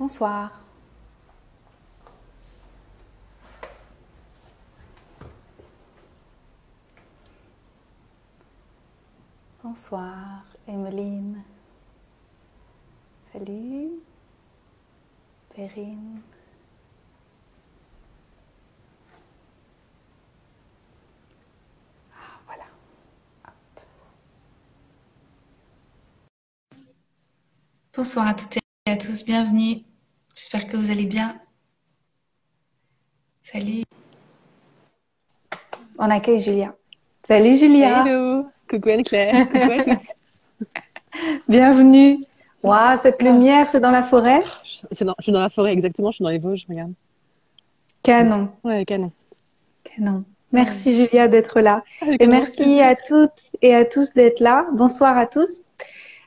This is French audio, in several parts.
Bonsoir. Bonsoir, Emeline. Salut, Perrine. Ah, voilà. Hop. Bonsoir à toutes et à tous, bienvenue. J'espère que vous allez bien. Salut. On accueille Julia. Salut Julia. Hello, coucou Anne-Claire, coucou à toutes. Bienvenue. Waouh, cette lumière, c'est dans la forêt? Je suis dans la forêt, exactement, je suis dans les Vosges, regarde. Canon. Ouais, canon. Canon. Merci Julia d'être là. Avec Et un grand merci plaisir. à toutes et à tous d'être là. Bonsoir à tous.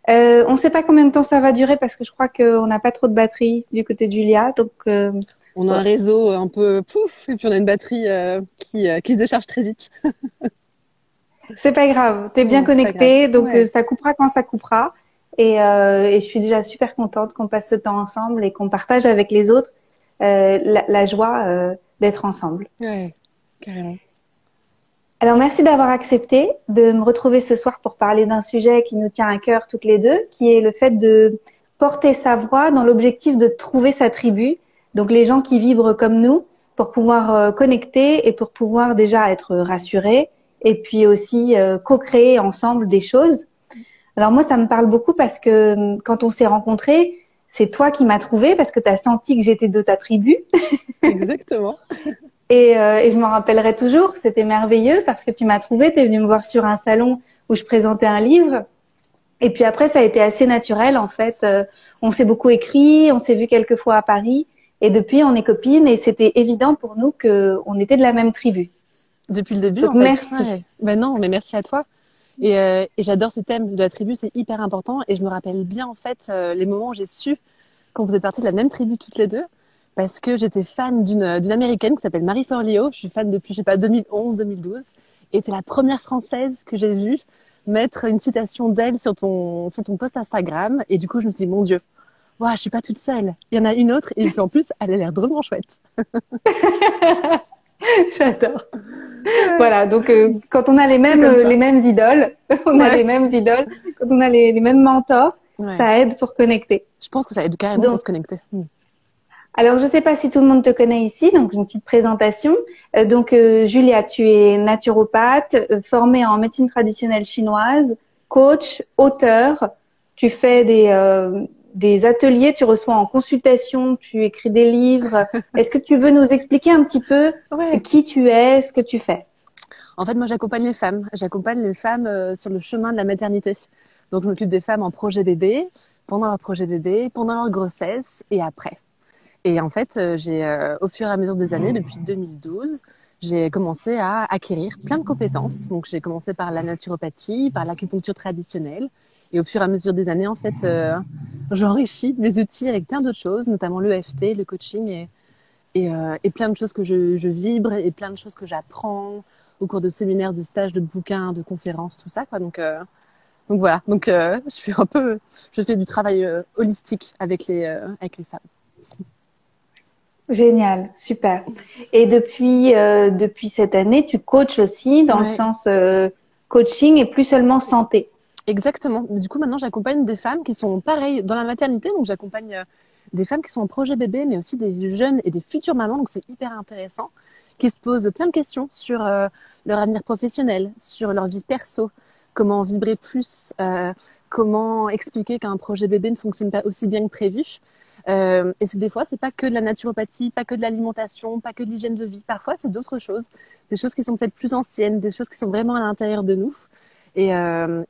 On ne sait pas combien de temps ça va durer parce que je crois qu'on n'a pas trop de batterie du côté de Julia. Donc, On a un réseau un peu pouf, et puis on a une batterie qui se décharge très vite. c'est pas grave. T'es bien Non, c'est pas connecté, grave. donc Ouais. ça coupera quand ça coupera. Et je suis déjà super contente qu'on passe ce temps ensemble et qu'on partage avec les autres la joie d'être ensemble. Ouais, carrément. Alors, merci d'avoir accepté de me retrouver ce soir pour parler d'un sujet qui nous tient à cœur toutes les deux, qui est le fait de porter sa voix dans l'objectif de trouver sa tribu. Donc, les gens qui vibrent comme nous pour pouvoir connecter et pour pouvoir déjà être rassurés et puis aussi co-créer ensemble des choses. Alors, moi, ça me parle beaucoup parce que quand on s'est rencontrés, c'est toi qui m'as trouvé parce que tu as senti que j'étais de ta tribu. Exactement. Et je m'en rappellerai toujours, c'était merveilleux parce que tu m'as trouvé, tu es venu me voir sur un salon où je présentais un livre. Et puis après, ça a été assez naturel en fait. On s'est beaucoup écrit, on s'est vu quelques fois à Paris. Et depuis, on est copines et c'était évident pour nous qu'on était de la même tribu. Depuis le début, Donc en fait. merci. Ouais. Ben non, mais merci à toi. Et j'adore ce thème de la tribu, c'est hyper important. Et je me rappelle bien, en fait, les moments où j'ai su qu'on faisait partie de la même tribu toutes les deux. Parce que j'étais fan d'une américaine qui s'appelle Marie Forleo. Je suis fan depuis, je sais pas, 2011, 2012. Et t'es la première française que j'ai vue mettre une citation d'elle sur ton post Instagram. Et du coup, je me suis dit, mon Dieu, waouh, je suis pas toute seule. Il y en a une autre. Et puis en plus, elle a l'air drôlement chouette. J'adore. Voilà, donc quand on a C'est comme ça. les mêmes idoles, on a Ouais. les mêmes idoles, quand on a les mêmes mentors, Ouais. ça aide pour connecter. Je pense que ça aide carrément pour Donc, se connecter. alors, je ne sais pas si tout le monde te connaît ici, donc une petite présentation. Julia, tu es naturopathe, formée en médecine traditionnelle chinoise, coach, auteur. Tu fais des ateliers, tu reçois en consultation, tu écris des livres. Est-ce que tu veux nous expliquer un petit peu Ouais. qui tu es, ce que tu fais? En fait, moi, j'accompagne les femmes. J'accompagne les femmes sur le chemin de la maternité. Donc, je m'occupe des femmes en projet bébé, pendant leur projet bébé, pendant leur grossesse et après. Et en fait, au fur et à mesure des années, depuis 2012, j'ai commencé à acquérir plein de compétences. Donc, j'ai commencé par la naturopathie, par l'acupuncture traditionnelle. Et au fur et à mesure des années, en fait, j'enrichis mes outils avec plein d'autres choses, notamment l'EFT, le coaching et plein de choses que je vibre et plein de choses que j'apprends au cours de séminaires, de stages, de bouquins, de conférences, tout ça, quoi. Donc voilà. Je fais du travail holistique avec les femmes. Génial, super. Et depuis cette année, tu coaches aussi dans le Ouais. sens coaching et plus seulement santé. Exactement. Du coup, maintenant, j'accompagne des femmes qui sont pareilles dans la maternité. Donc, j'accompagne des femmes qui sont en projet bébé, mais aussi des jeunes et des futures mamans. Donc, c'est hyper intéressant. Qui se posent plein de questions sur leur avenir professionnel, sur leur vie perso, comment vibrer plus, comment expliquer qu'un projet bébé ne fonctionne pas aussi bien que prévu. Et des fois, c'est pas que de la naturopathie, pas que de l'alimentation, pas que de l'hygiène de vie. Parfois, c'est d'autres choses, des choses qui sont peut-être plus anciennes, des choses qui sont vraiment à l'intérieur de nous. Et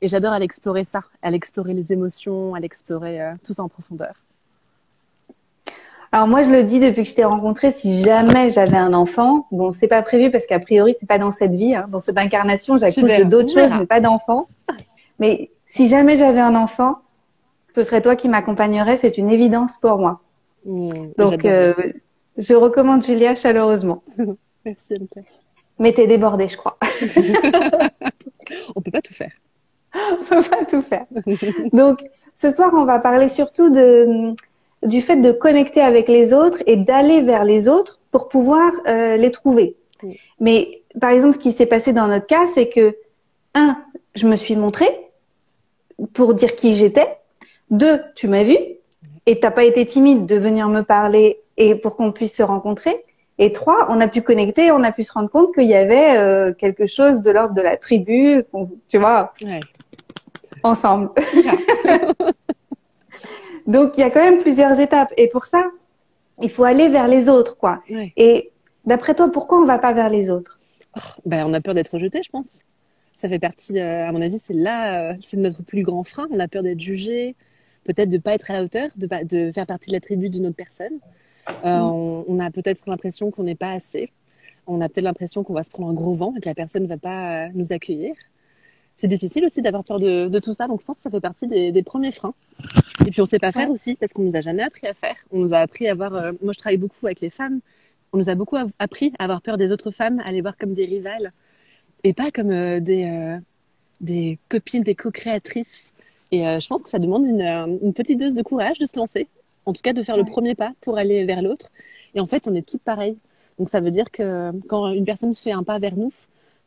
j'adore aller explorer ça, aller explorer les émotions, aller explorer tout ça en profondeur. Alors moi, je le dis depuis que je t'ai rencontré, si jamais j'avais un enfant, bon, c'est pas prévu parce qu'a priori, c'est pas dans cette vie, hein, dans cette incarnation, j'accouche de d'autres Tu choses, verras. mais pas d'enfant. Mais si jamais j'avais un enfant, ce serait toi qui m'accompagnerais, c'est une évidence pour moi. Donc, J'adorerais. je recommande Julia chaleureusement. Merci, Anne-Claire. Mais t'es débordée, je crois. On peut pas tout faire. On peut pas tout faire. Donc, ce soir, on va parler surtout de du fait de connecter avec les autres et d'aller vers les autres pour pouvoir les trouver. Mais par exemple, ce qui s'est passé dans notre cas, c'est que, je me suis montrée pour dire qui j'étais. 2, tu m'as vu et t'as pas été timide de venir me parler et pour qu'on puisse se rencontrer. Et 3, on a pu connecter, on a pu se rendre compte qu'il y avait quelque chose de l'ordre de la tribu, tu vois, ensemble. Donc, il y a quand même plusieurs étapes. Et pour ça, il faut aller vers les autres, quoi. Et d'après toi, pourquoi on va pas vers les autres? On a peur d'être rejeté, je pense. Ça fait partie, à mon avis, c'est notre plus grand frein. On a peur d'être jugé, peut-être de ne pas être à la hauteur, de faire partie de la tribu d'une autre personne. On a peut-être l'impression qu'on n'est pas assez. On a peut-être l'impression qu'on va se prendre un gros vent et que la personne ne va pas nous accueillir. C'est difficile aussi d'avoir peur de tout ça. Donc, je pense que ça fait partie des premiers freins. Et puis, on ne sait pas faire aussi parce qu'on ne nous a jamais appris à faire. On nous a appris à avoir... moi, je travaille beaucoup avec les femmes. On nous a beaucoup appris à avoir peur des autres femmes, à les voir comme des rivales et pas comme des copines, des co-créatrices. Et je pense que ça demande une petite dose de courage de se lancer. En tout cas, de faire le premier pas pour aller vers l'autre. Et en fait, on est toutes pareilles. Donc, ça veut dire que quand une personne fait un pas vers nous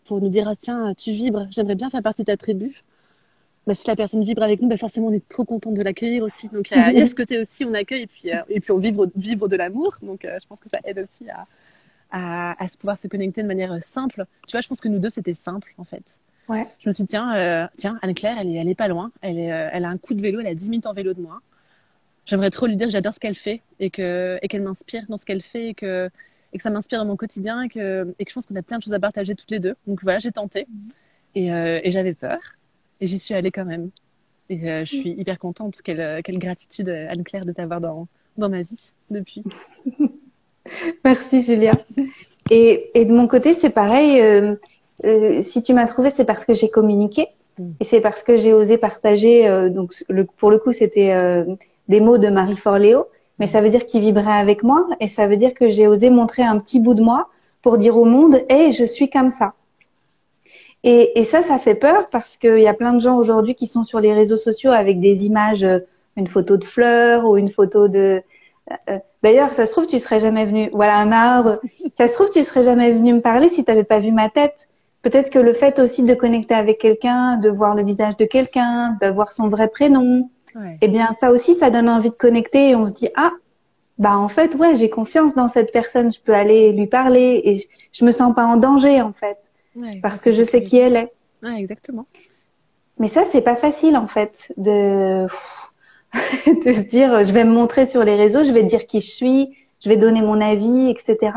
pour nous dire « Ah tiens, tu vibres, j'aimerais bien faire partie de ta tribu », si la personne vibre avec nous, forcément, on est trop contente de l'accueillir aussi. Donc, il y a ce côté aussi, on accueille et puis on vibre de l'amour. Donc, je pense que ça aide aussi à pouvoir se connecter de manière simple. Tu vois, je pense que nous deux, c'était simple, en fait. Ouais. Je me suis dit, tiens, Anne-Claire, elle est pas loin. Elle a un coup de vélo, elle a 10 minutes en vélo de moi. J'aimerais trop lui dire que j'adore ce qu'elle fait et qu'elle m'inspire dans ce qu'elle fait et que ça m'inspire dans mon quotidien et que je pense qu'on a plein de choses à partager toutes les deux. Donc voilà, j'ai tenté et j'avais peur et j'y suis allée quand même. Et je suis hyper contente. Quelle gratitude, Anne-Claire, de t'avoir dans ma vie depuis. Merci, Julia. Et de mon côté, c'est pareil. Si tu m'as trouvé, c'est parce que j'ai communiqué et c'est parce que j'ai osé partager. Donc, pour le coup, c'était des mots de Marie Forleo, mais ça veut dire qu'il vibrait avec moi et ça veut dire que j'ai osé montrer un petit bout de moi pour dire au monde, hey, je suis comme ça. Et ça fait peur parce qu'il y a plein de gens aujourd'hui qui sont sur les réseaux sociaux avec des images, une photo de fleurs ou une photo de... D'ailleurs, ça se trouve, tu serais jamais venu... Voilà, un arbre. Ça se trouve, tu serais jamais venu me parler si tu n'avais pas vu ma tête. Peut-être que le fait aussi de connecter avec quelqu'un, de voir le visage de quelqu'un, d'avoir son vrai prénom, eh bien, ça aussi, ça donne envie de connecter et on se dit, en fait, ouais, j'ai confiance dans cette personne, je peux aller lui parler et je me sens pas en danger, en fait. Parce que je sais qui elle est. Ouais, exactement. Mais ça, c'est pas facile, en fait, de se dire, je vais me montrer sur les réseaux, je vais dire qui je suis, je vais donner mon avis, etc.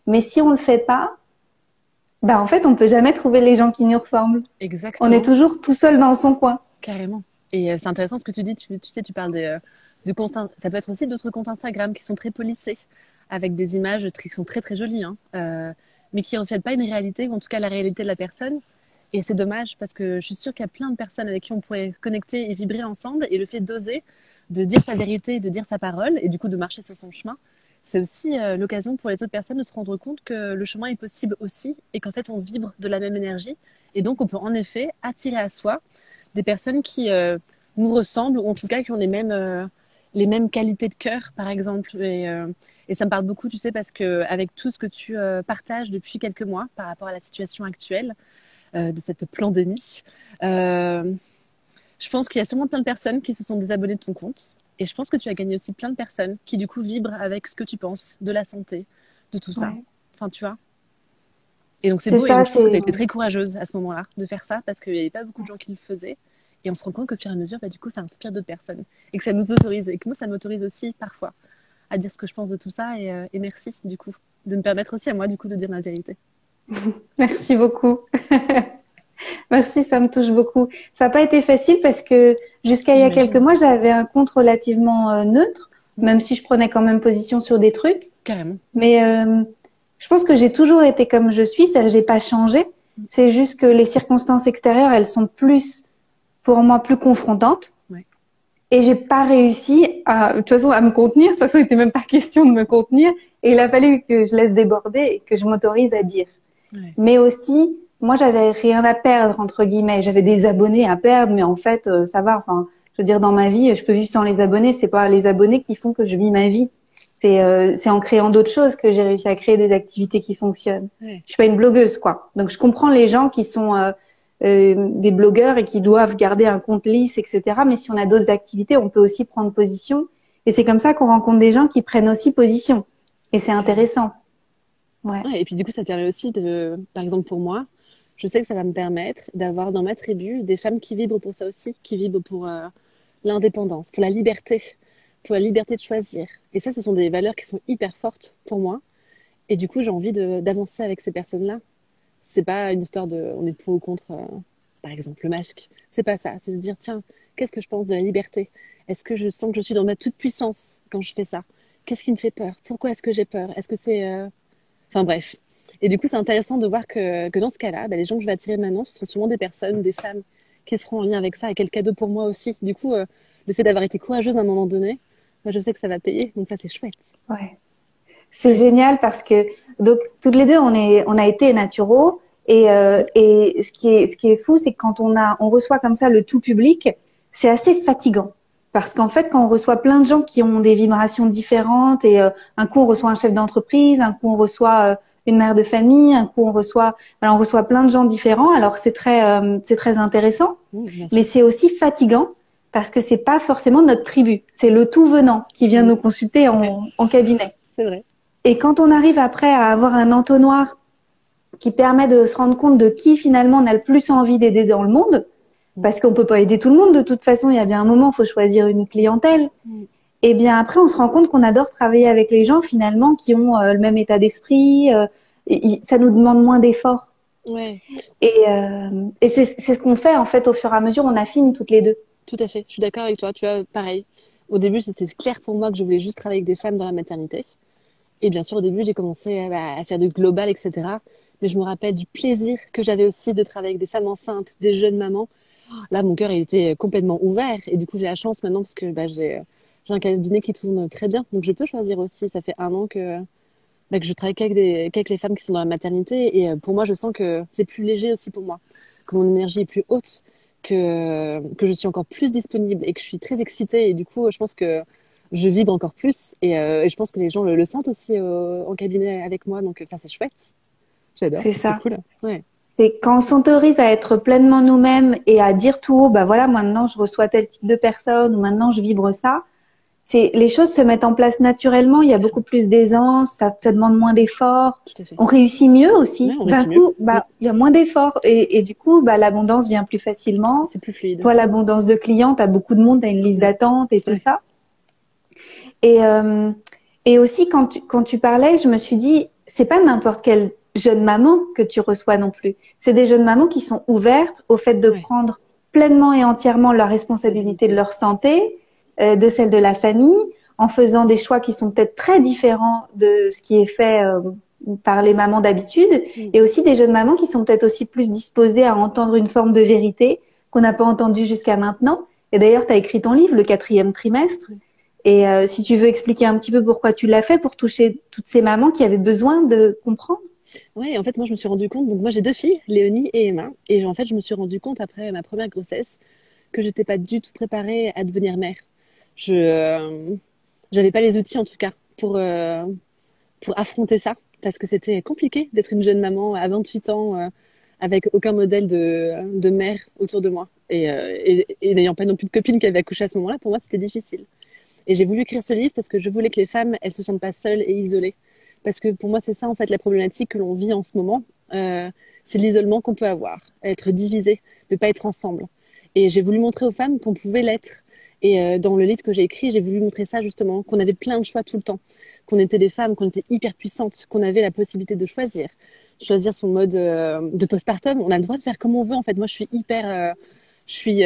Mais si on le fait pas, en fait, on peut jamais trouver les gens qui nous ressemblent. Exactement. On est toujours tout seul dans son coin. Carrément. Et c'est intéressant ce que tu dis. Tu sais, tu parles du compte. Ça peut être aussi d'autres comptes Instagram qui sont très polissés, avec des images qui sont très très jolies, mais qui ne reflètent pas une réalité, ou en tout cas la réalité de la personne. Et c'est dommage parce que je suis sûre qu'il y a plein de personnes avec qui on pourrait connecter et vibrer ensemble. Et le fait d'oser, de dire sa vérité, de dire sa parole, et du coup de marcher sur son chemin, c'est aussi l'occasion pour les autres personnes de se rendre compte que le chemin est possible aussi et qu'en fait on vibre de la même énergie. Et donc on peut en effet attirer à soi des personnes qui nous ressemblent ou en tout cas qui ont les mêmes qualités de cœur, par exemple. Et ça me parle beaucoup, tu sais, parce qu'avec tout ce que tu partages depuis quelques mois par rapport à la situation actuelle de cette pandémie, je pense qu'il y a sûrement plein de personnes qui se sont désabonnées de ton compte. Et je pense que tu as gagné aussi plein de personnes qui, du coup, vibrent avec ce que tu penses de la santé, de tout ça. Enfin, tu vois. Et donc, c'est beau. Et je pense que tu as été très courageuse à ce moment-là de faire ça parce qu'il n'y avait pas beaucoup de gens qui le faisaient. Et on se rend compte qu'au fur et à mesure, du coup, ça inspire d'autres personnes. Et que ça nous autorise. Et que moi, ça m'autorise aussi, parfois, à dire ce que je pense de tout ça. Et merci, du coup, de me permettre aussi à moi, du coup, de dire ma vérité. Merci beaucoup. Merci, ça me touche beaucoup. Ça n'a pas été facile parce que jusqu'à il y a quelques mois, j'avais un compte relativement neutre, même si je prenais quand même position sur des trucs. Carrément. Mais je pense que j'ai toujours été comme je suis, c'est-à-dire que j'ai pas changé. C'est juste que les circonstances extérieures, elles sont pour moi, plus confrontantes. Ouais. Et j'ai pas réussi de toute façon, à me contenir. De toute façon, il n'était même pas question de me contenir. Et il a fallu que je laisse déborder et que je m'autorise à dire. Ouais. Mais aussi, moi, j'avais rien à perdre, entre guillemets. J'avais des abonnés à perdre, mais en fait, ça va. Enfin, Je veux dire, dans ma vie, je peux vivre sans les abonnés. C'est pas les abonnés qui font que je vis ma vie. C'est en créant d'autres choses que j'ai réussi à créer des activités qui fonctionnent. Ouais. Je suis pas une blogueuse, quoi. Donc, je comprends les gens qui sont des blogueurs et qui doivent garder un compte lisse, etc. Mais si on a d'autres activités, on peut aussi prendre position. Et c'est comme ça qu'on rencontre des gens qui prennent aussi position. Et c'est intéressant. Ouais. Ouais, et puis du coup, ça permet aussi par exemple pour moi, je sais que ça va me permettre d'avoir dans ma tribu des femmes qui vibrent pour ça aussi, qui vibrent pour l'indépendance, pour la liberté de choisir. Et ça, ce sont des valeurs qui sont hyper fortes pour moi. Et du coup, j'ai envie d'avancer avec ces personnes-là. C'est pas une histoire de on est pour ou contre, par exemple, le masque. C'est pas ça. C'est se dire, tiens, qu'est-ce que je pense de la liberté? Est-ce que je sens que je suis dans ma toute puissance quand je fais ça? Qu'est-ce qui me fait peur? Pourquoi est-ce que j'ai peur? Est-ce que c'est... Enfin bref. Et du coup, c'est intéressant de voir que dans ce cas-là, les gens que je vais attirer maintenant, ce seront souvent des personnes, des femmes qui seront en lien avec ça. Et quel cadeau pour moi aussi. Du coup, le fait d'avoir été courageuse à un moment donné, moi, je sais que ça va payer. Donc ça, c'est chouette. Ouais. C'est génial parce que donc toutes les deux on a été naturaux et ce qui est fou c'est que quand on reçoit comme ça le tout public, c'est assez fatigant parce qu'en fait quand on reçoit plein de gens qui ont des vibrations différentes et un coup on reçoit un chef d'entreprise, un coup on reçoit une mère de famille, un coup on reçoit plein de gens différents. Alors c'est très intéressant, Bien sûr. mais c'est aussi fatigant parce que c'est pas forcément notre tribu, c'est le tout venant qui vient nous consulter Ouais, en cabinet. c'est vrai. Et quand on arrive après à avoir un entonnoir qui permet de se rendre compte de qui finalement on a le plus envie d'aider dans le monde, parce qu'on peut pas aider tout le monde de toute façon, il y a bien un moment, il faut choisir une clientèle. Et bien après, on se rend compte qu'on adore travailler avec les gens finalement qui ont le même état d'esprit. Ça nous demande moins d'efforts. Ouais, Et c'est ce qu'on fait en fait au fur et à mesure, on affine toutes les deux. tout à fait. Je suis d'accord avec toi. Tu vois, pareil. Au début, c'était clair pour moi que je voulais juste travailler avec des femmes dans la maternité. Et bien sûr, au début, j'ai commencé à faire du global, etc. Mais je me rappelle du plaisir que j'avais aussi de travailler avec des femmes enceintes, des jeunes mamans. Là, mon cœur, il était complètement ouvert. Et du coup, j'ai la chance maintenant parce que j'ai un cabinet qui tourne très bien. Donc, je peux choisir aussi. Ça fait un an que je travaille qu'avec les femmes qui sont dans la maternité. Et pour moi, je sens que c'est plus léger aussi pour moi, que mon énergie est plus haute, que je suis encore plus disponible et que je suis très excitée. Et du coup, je pense que je vibre encore plus. Et je pense que les gens le sentent aussi en cabinet avec moi. Donc, ça, c'est chouette. J'adore. C'est C'est ça. cool. Ouais. C'est quand on s'autorise à être pleinement nous-mêmes et à dire tout haut, bah voilà, maintenant je reçois tel type de personne ou maintenant je vibre ça. Les choses se mettent en place naturellement. Il y a beaucoup plus d'aisance, ça demande moins d'efforts. Tout à fait. On réussit mieux aussi. Ouais, on D'un réussit mieux. coup, il y a moins d'efforts et du coup, l'abondance vient plus facilement. C'est plus fluide. Toi, l'abondance de clients, t'as beaucoup de monde, t'as une liste d'attente et tout Ouais. ça. Et et aussi quand tu parlais, je me suis dit, c'est pas n'importe quelle jeune maman que tu reçois non plus. C'est des jeunes mamans qui sont ouvertes au fait de Ouais. prendre pleinement et entièrement leur responsabilité de leur santé, de celle de la famille, en faisant des choix qui sont peut-être très différents de ce qui est fait par les mamans d'habitude, et aussi des jeunes mamans qui sont peut-être aussi plus disposées à entendre une forme de vérité qu'on n'a pas entendue jusqu'à maintenant. Et d'ailleurs, tu as écrit ton livre, le 4e trimestre. Et si tu veux expliquer un petit peu pourquoi tu l'as fait pour toucher toutes ces mamans qui avaient besoin de comprendre. Ouais, en fait, moi, je me suis rendu compte. Donc, moi, j'ai 2 filles, Léonie et Emma. Et en fait, je me suis rendu compte après ma première grossesse que j'étais pas du tout préparée à devenir mère. J'avais pas les outils, en tout cas, pour affronter ça. Parce que c'était compliqué d'être une jeune maman à 28 ans, avec aucun modèle de mère autour de moi. Et n'ayant pas non plus de copine qui avait accouché à ce moment-là, pour moi, c'était difficile. Et j'ai voulu écrire ce livre parce que je voulais que les femmes, elles se sentent pas seules et isolées. Parce que pour moi, c'est ça, en fait, la problématique que l'on vit en ce moment. C'est l'isolement qu'on peut avoir, être divisé, ne pas être ensemble. Et j'ai voulu montrer aux femmes qu'on pouvait l'être. Et dans le livre que j'ai écrit, j'ai voulu montrer ça justement, qu'on avait plein de choix tout le temps, qu'on était des femmes, qu'on était hyper puissantes, qu'on avait la possibilité de choisir son mode de postpartum. On a le droit de faire comme on veut. En fait, moi, je suis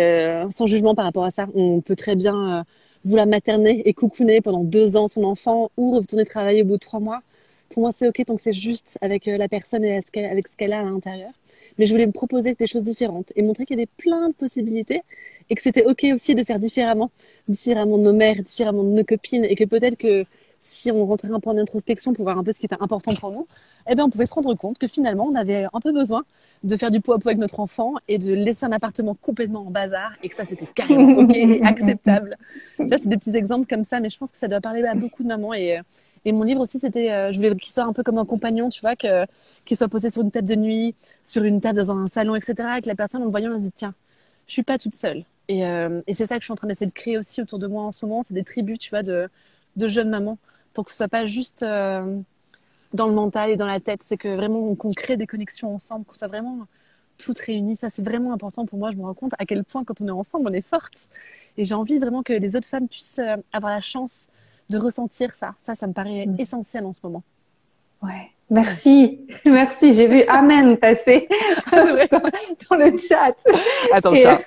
sans jugement par rapport à ça. On peut très bien vouloir materner et coucouner pendant 2 ans son enfant ou retourner travailler au bout de 3 mois. Pour moi, c'est OK tant que c'est juste avec la personne et avec ce qu'elle a à l'intérieur. Mais je voulais me proposer des choses différentes et montrer qu'il y avait plein de possibilités et que c'était OK aussi de faire différemment de nos mères, différemment de nos copines, et que peut-être que si on rentrait un peu en introspection pour voir un peu ce qui était important pour nous, eh bien, on pouvait se rendre compte que finalement, on avait un peu besoin de faire du pot à pot avec notre enfant et de laisser un appartement complètement en bazar et que ça, c'était carrément OK et acceptable. Ça, c'est des petits exemples comme ça, mais je pense que ça doit parler à beaucoup de mamans. Et mon livre aussi, c'était, je voulais qu'il soit un peu comme un compagnon, tu vois, qu'il soit posé sur une table de nuit, sur une table dans un salon, etc. Et que la personne, en le voyant, elle se dit, tiens, je suis pas toute seule. Et c'est ça que je suis en train d'essayer de créer aussi autour de moi en ce moment. C'est des tribus, tu vois, de jeunes mamans pour que ce soit pas juste dans le mental et dans la tête. C'est que vraiment qu'on crée des connexions ensemble, qu'on soit vraiment toutes réunies. Ça, c'est vraiment important pour moi. Je me rends compte à quel point, quand on est ensemble, on est forte. Et j'ai envie vraiment que les autres femmes puissent avoir la chance de ressentir ça. Ça me paraît essentiel en ce moment. Ouais. Merci. Merci. J'ai vu Amen passer dans le chat. Attends, ça.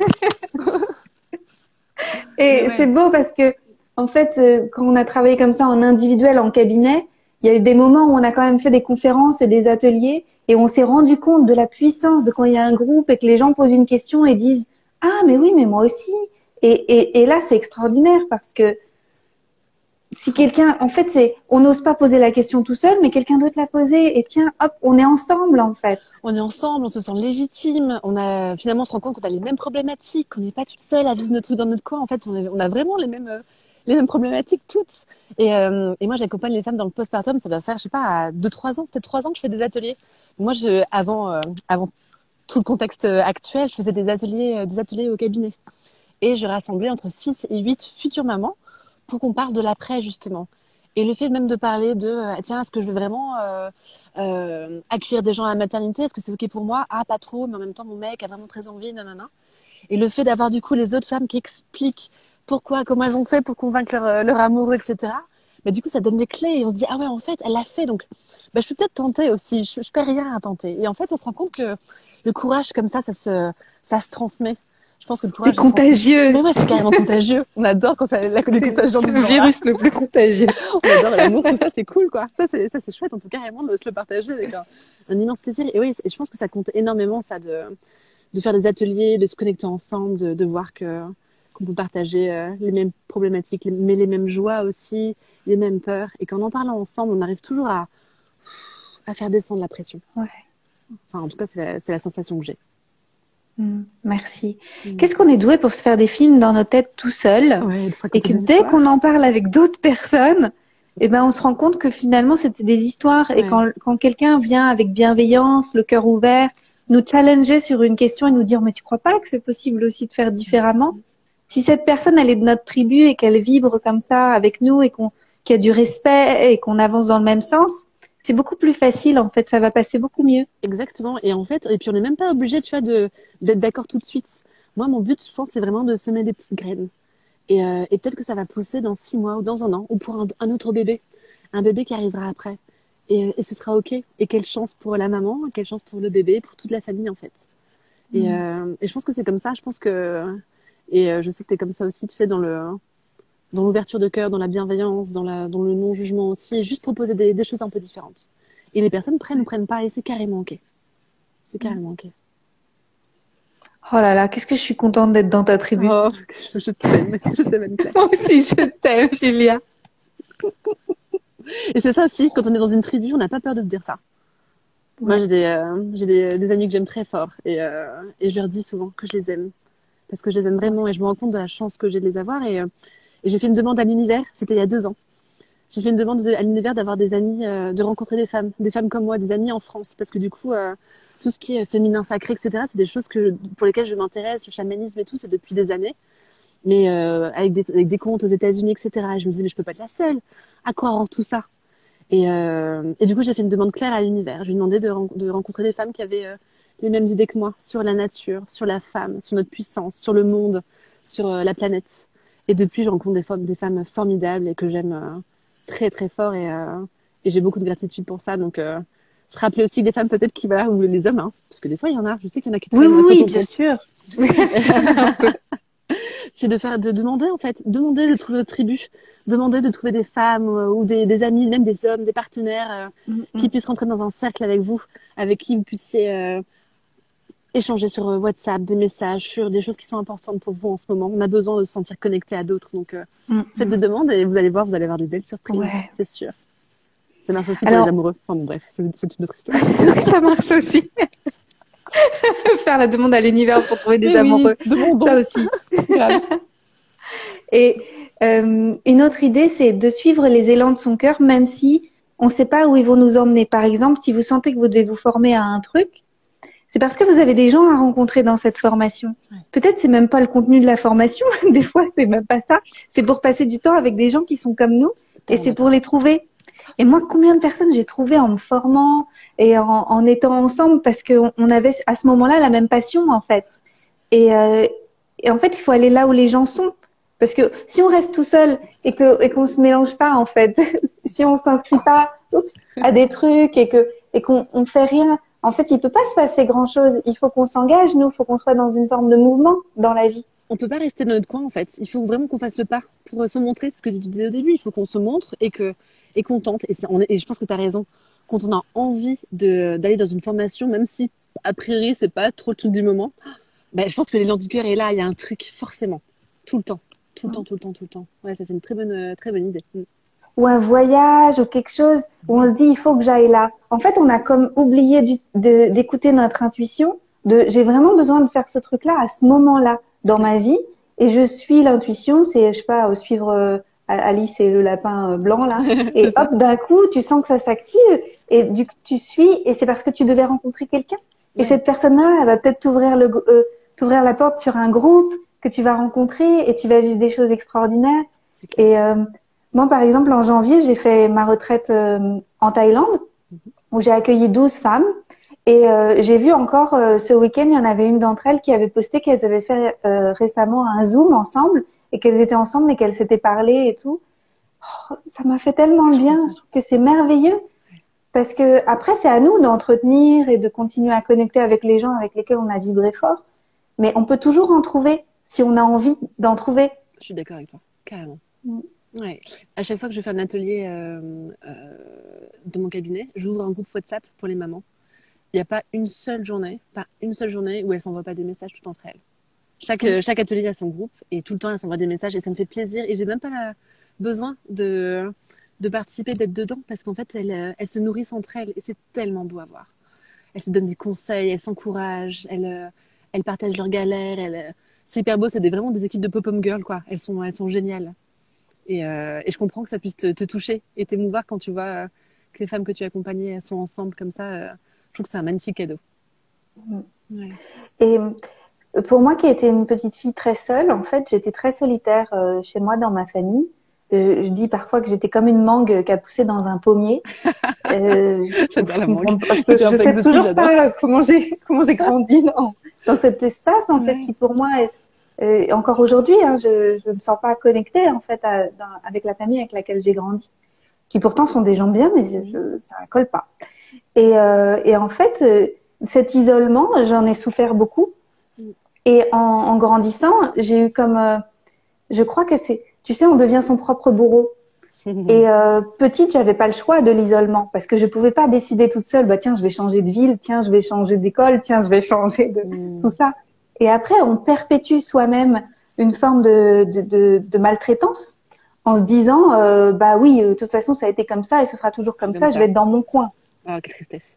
Et c'est beau parce que, en fait, quand on a travaillé comme ça en individuel, en cabinet, il y a eu des moments où on a quand même fait des conférences et des ateliers et on s'est rendu compte de la puissance de quand il y a un groupe et que les gens posent une question et disent « Ah, mais oui, mais moi aussi ». Et là, c'est extraordinaire parce que si quelqu'un, en fait, on n'ose pas poser la question tout seul, mais quelqu'un doit te la poser et tiens, hop, on est ensemble, en fait. On est ensemble, on se sent légitime, finalement, on se rend compte qu'on a les mêmes problématiques, qu'on n'est pas toute seule à vivre notre truc dans notre coin. En fait, on a vraiment les mêmes problématiques toutes. Et moi, j'accompagne les femmes dans le postpartum. Ça doit faire, je sais pas, 2-3 ans, peut-être 3 ans que je fais des ateliers. Moi, avant tout le contexte actuel, je faisais des ateliers au cabinet. Et je rassemblais entre 6 et 8 futures mamans pour qu'on parle de l'après, justement. Et le fait même de parler de, tiens, est-ce que je veux vraiment accueillir des gens à la maternité? Est-ce que c'est OK pour moi? Ah, pas trop, mais en même temps, mon mec a vraiment très envie, nanana. Et le fait d'avoir du coup les autres femmes qui expliquent pourquoi, comment elles ont fait pour convaincre leur amoureux, etc. Mais du coup, ça donne des clés et on se dit, ah ouais, en fait, elle l'a fait, donc je peux peut-être tenter aussi, je perds rien à tenter. Et en fait, on se rend compte que le courage comme ça se transmet. Je pense que le courage c'est contagieux. Mais ouais, c'est carrément contagieux. On adore quand la contagion du le virus le plus contagieux. On adore l'amour, tout ça, c'est cool, quoi. Ça, c'est chouette. On peut carrément se le partager avec un immense plaisir. Et oui, et je pense que ça compte énormément, ça, de faire des ateliers, de se connecter ensemble, de voir qu'on peut partager les mêmes problématiques, mais les mêmes joies aussi, les mêmes peurs. Et qu'en parlant ensemble, on arrive toujours à faire descendre la pression. Ouais. Enfin, en tout cas, c'est la sensation que j'ai. Merci. Qu'est-ce qu'on est doué pour se faire des films dans nos têtes tout seul, et que dès qu'on en parle avec d'autres personnes, on se rend compte que finalement c'était des histoires. Et quand quelqu'un vient avec bienveillance, le cœur ouvert, nous challenger sur une question et nous dire mais tu crois pas que c'est possible aussi de faire différemment? Si cette personne elle est de notre tribu et qu'elle vibre comme ça avec nous et qu'il y a du respect et qu'on avance dans le même sens, c'est beaucoup plus facile, en fait, ça va passer beaucoup mieux. Exactement. Et en fait, et puis on n'est même pas obligé, tu vois, d'être d'accord tout de suite. Moi, mon but, je pense, c'est vraiment de semer des petites graines. Et peut-être que ça va pousser dans 6 mois ou dans 1 an, ou pour un autre bébé. Un bébé qui arrivera après. Et ce sera OK. Et quelle chance pour la maman, quelle chance pour le bébé, pour toute la famille, en fait. Et je pense que c'est comme ça. Je pense que... Et je sais que tu es comme ça aussi, tu sais, dans l'ouverture de cœur, dans la bienveillance, dans le non-jugement aussi, et juste proposer des choses un peu différentes. Et les personnes prennent ou prennent pas, et c'est carrément OK. C'est carrément OK. Oh là là, qu'est-ce que je suis contente d'être dans ta tribu. Oh, je t'aime, Anne-Claire. Moi aussi, je t'aime, Julia. Et c'est ça aussi, quand on est dans une tribu, on n'a pas peur de se dire ça. Moi, j'ai des amis que j'aime très fort, et je leur dis souvent que je les aime. Parce que je les aime vraiment, et je me rends compte de la chance que j'ai de les avoir, et j'ai fait une demande à l'univers, c'était il y a 2 ans. J'ai fait une demande à l'univers d'avoir des amis, de rencontrer des femmes comme moi, des amis en France. Parce que du coup, tout ce qui est féminin sacré, etc., c'est des choses pour lesquelles je m'intéresse, le chamanisme et tout, c'est depuis des années. Mais avec des comptes aux États-Unis, etc. Et je me disais, mais je peux pas être la seule à croire en tout ça. Et du coup, j'ai fait une demande claire à l'univers. Je lui ai demandé de rencontrer des femmes qui avaient les mêmes idées que moi sur la nature, sur la femme, sur notre puissance, sur le monde, sur la planète. Et depuis, je rencontre des femmes formidables et que j'aime très très fort, et j'ai beaucoup de gratitude pour ça. Donc se rappeler aussi que des femmes peut-être qui ou les hommes, parce que des fois il y en a, je sais qu'il y en a qui traînent oui, bien sûr. C'est de demander, en fait, demander de trouver votre tribu, demander de trouver des femmes ou des amis, même des hommes, des partenaires qui puissent rentrer dans un cercle avec vous, avec qui vous puissiez échanger sur WhatsApp, des messages sur des choses qui sont importantes pour vous en ce moment. On a besoin de se sentir connecté à d'autres. Donc, faites des demandes et vous allez avoir des belles surprises, c'est sûr. Ça marche aussi pour les amoureux. Enfin bon, bref, c'est une autre histoire. Ça marche aussi. Faire la demande à l'univers pour trouver des Mais oui, amoureux. demandons. Ça aussi. Grave. Et une autre idée, c'est de suivre les élans de son cœur, même si on ne sait pas où ils vont nous emmener. Par exemple, si vous sentez que vous devez vous former à un truc, c'est parce que vous avez des gens à rencontrer dans cette formation. Ouais. Peut-être c'est même pas le contenu de la formation. Des fois, c'est même pas ça. C'est pour passer du temps avec des gens qui sont comme nous, et c'est pour les trouver. Et moi, combien de personnes j'ai trouvé en me formant et en étant ensemble parce qu'on avait à ce moment-là la même passion en fait. Et en fait, il faut aller là où les gens sont. Parce que si on reste tout seul et qu'on se mélange pas en fait, si on s'inscrit pas à des trucs et qu'on fait rien, en fait, il peut pas se passer grand-chose. Il faut qu'on s'engage, nous, il faut qu'on soit dans une forme de mouvement dans la vie. On peut pas rester dans notre coin en fait. Il faut vraiment qu'on fasse le pas pour se montrer. Ce que tu disais au début, il faut qu'on se montre et qu'on tente. Et je pense que tu as raison. Quand on a envie d'aller dans une formation, même si a priori c'est pas trop le truc du moment, ben, je pense que l'élan du cœur est là. Il y a un truc forcément, tout le temps, tout le temps, tout le temps, tout le temps. Ouais, ça c'est une très bonne idée. Ou un voyage ou quelque chose où on se dit il faut que j'aille là. En fait, on a comme oublié d'écouter notre intuition. J'ai vraiment besoin de faire ce truc-là à ce moment-là dans ma vie et je suis l'intuition. C'est je sais pas suivre Alice et le lapin blanc là et hop d'un coup tu sens que ça s'active et du coup tu suis et c'est parce que tu devais rencontrer quelqu'un et cette personne-là elle va peut-être t'ouvrir la porte sur un groupe que tu vas rencontrer et tu vas vivre des choses extraordinaires. Et moi, par exemple, en janvier, j'ai fait ma retraite en Thaïlande où j'ai accueilli 12 femmes. Et j'ai vu encore ce week-end, il y en avait une d'entre elles qui avait posté qu'elles avaient fait récemment un Zoom ensemble et qu'elles étaient ensemble et qu'elles s'étaient parlé et tout. Oh, ça m'a fait tellement bien. Je trouve que c'est merveilleux parce que après, c'est à nous d'entretenir et de continuer à connecter avec les gens avec lesquels on a vibré fort. Mais on peut toujours en trouver si on a envie d'en trouver. Je suis d'accord avec toi, carrément. Ouais. À chaque fois que je fais un atelier dans mon cabinet, j'ouvre un groupe WhatsApp pour les mamans. Il n'y a pas une seule journée où elles s'envoient pas des messages toutes entre elles. Chaque atelier a son groupe et tout le temps elles s'envoient des messages et ça me fait plaisir et j'ai même pas besoin de participer, d'être dedans parce qu'en fait elles se nourrissent entre elles et c'est tellement beau à voir. Elles se donnent des conseils, elles s'encouragent, elles partagent leurs galères. C'est hyper beau, c'est vraiment des équipes de pop-up girl quoi. Elles sont géniales. Et je comprends que ça puisse te toucher et t'émouvoir quand tu vois que les femmes que tu accompagnais elles sont ensemble comme ça. Je trouve que c'est un magnifique cadeau. Ouais. Et pour moi qui étais une petite fille très seule, en fait, j'étais très solitaire chez moi dans ma famille. Je dis parfois que j'étais comme une mangue qui a poussé dans un pommier. J'adore la mangue. Je sais toujours pas comment j'ai grandi dans cet espace en fait qui pour moi est encore aujourd'hui. Hein, je me sens pas connectée en fait avec la famille avec laquelle j'ai grandi, qui pourtant sont des gens bien, mais ça colle pas. Et en fait, cet isolement, j'en ai souffert beaucoup. Et en grandissant, j'ai eu comme, je crois que c'est, tu sais, on devient son propre bourreau. Et petite, j'avais pas le choix de l'isolement parce que je pouvais pas décider toute seule. Bah tiens, je vais changer de ville, tiens, je vais changer d'école, tiens, je vais changer de tout ça. Et après, on perpétue soi-même une forme de maltraitance en se disant, bah oui, de toute façon, ça a été comme ça et ce sera toujours comme ça. Je vais être dans mon coin. Oh, quelle tristesse.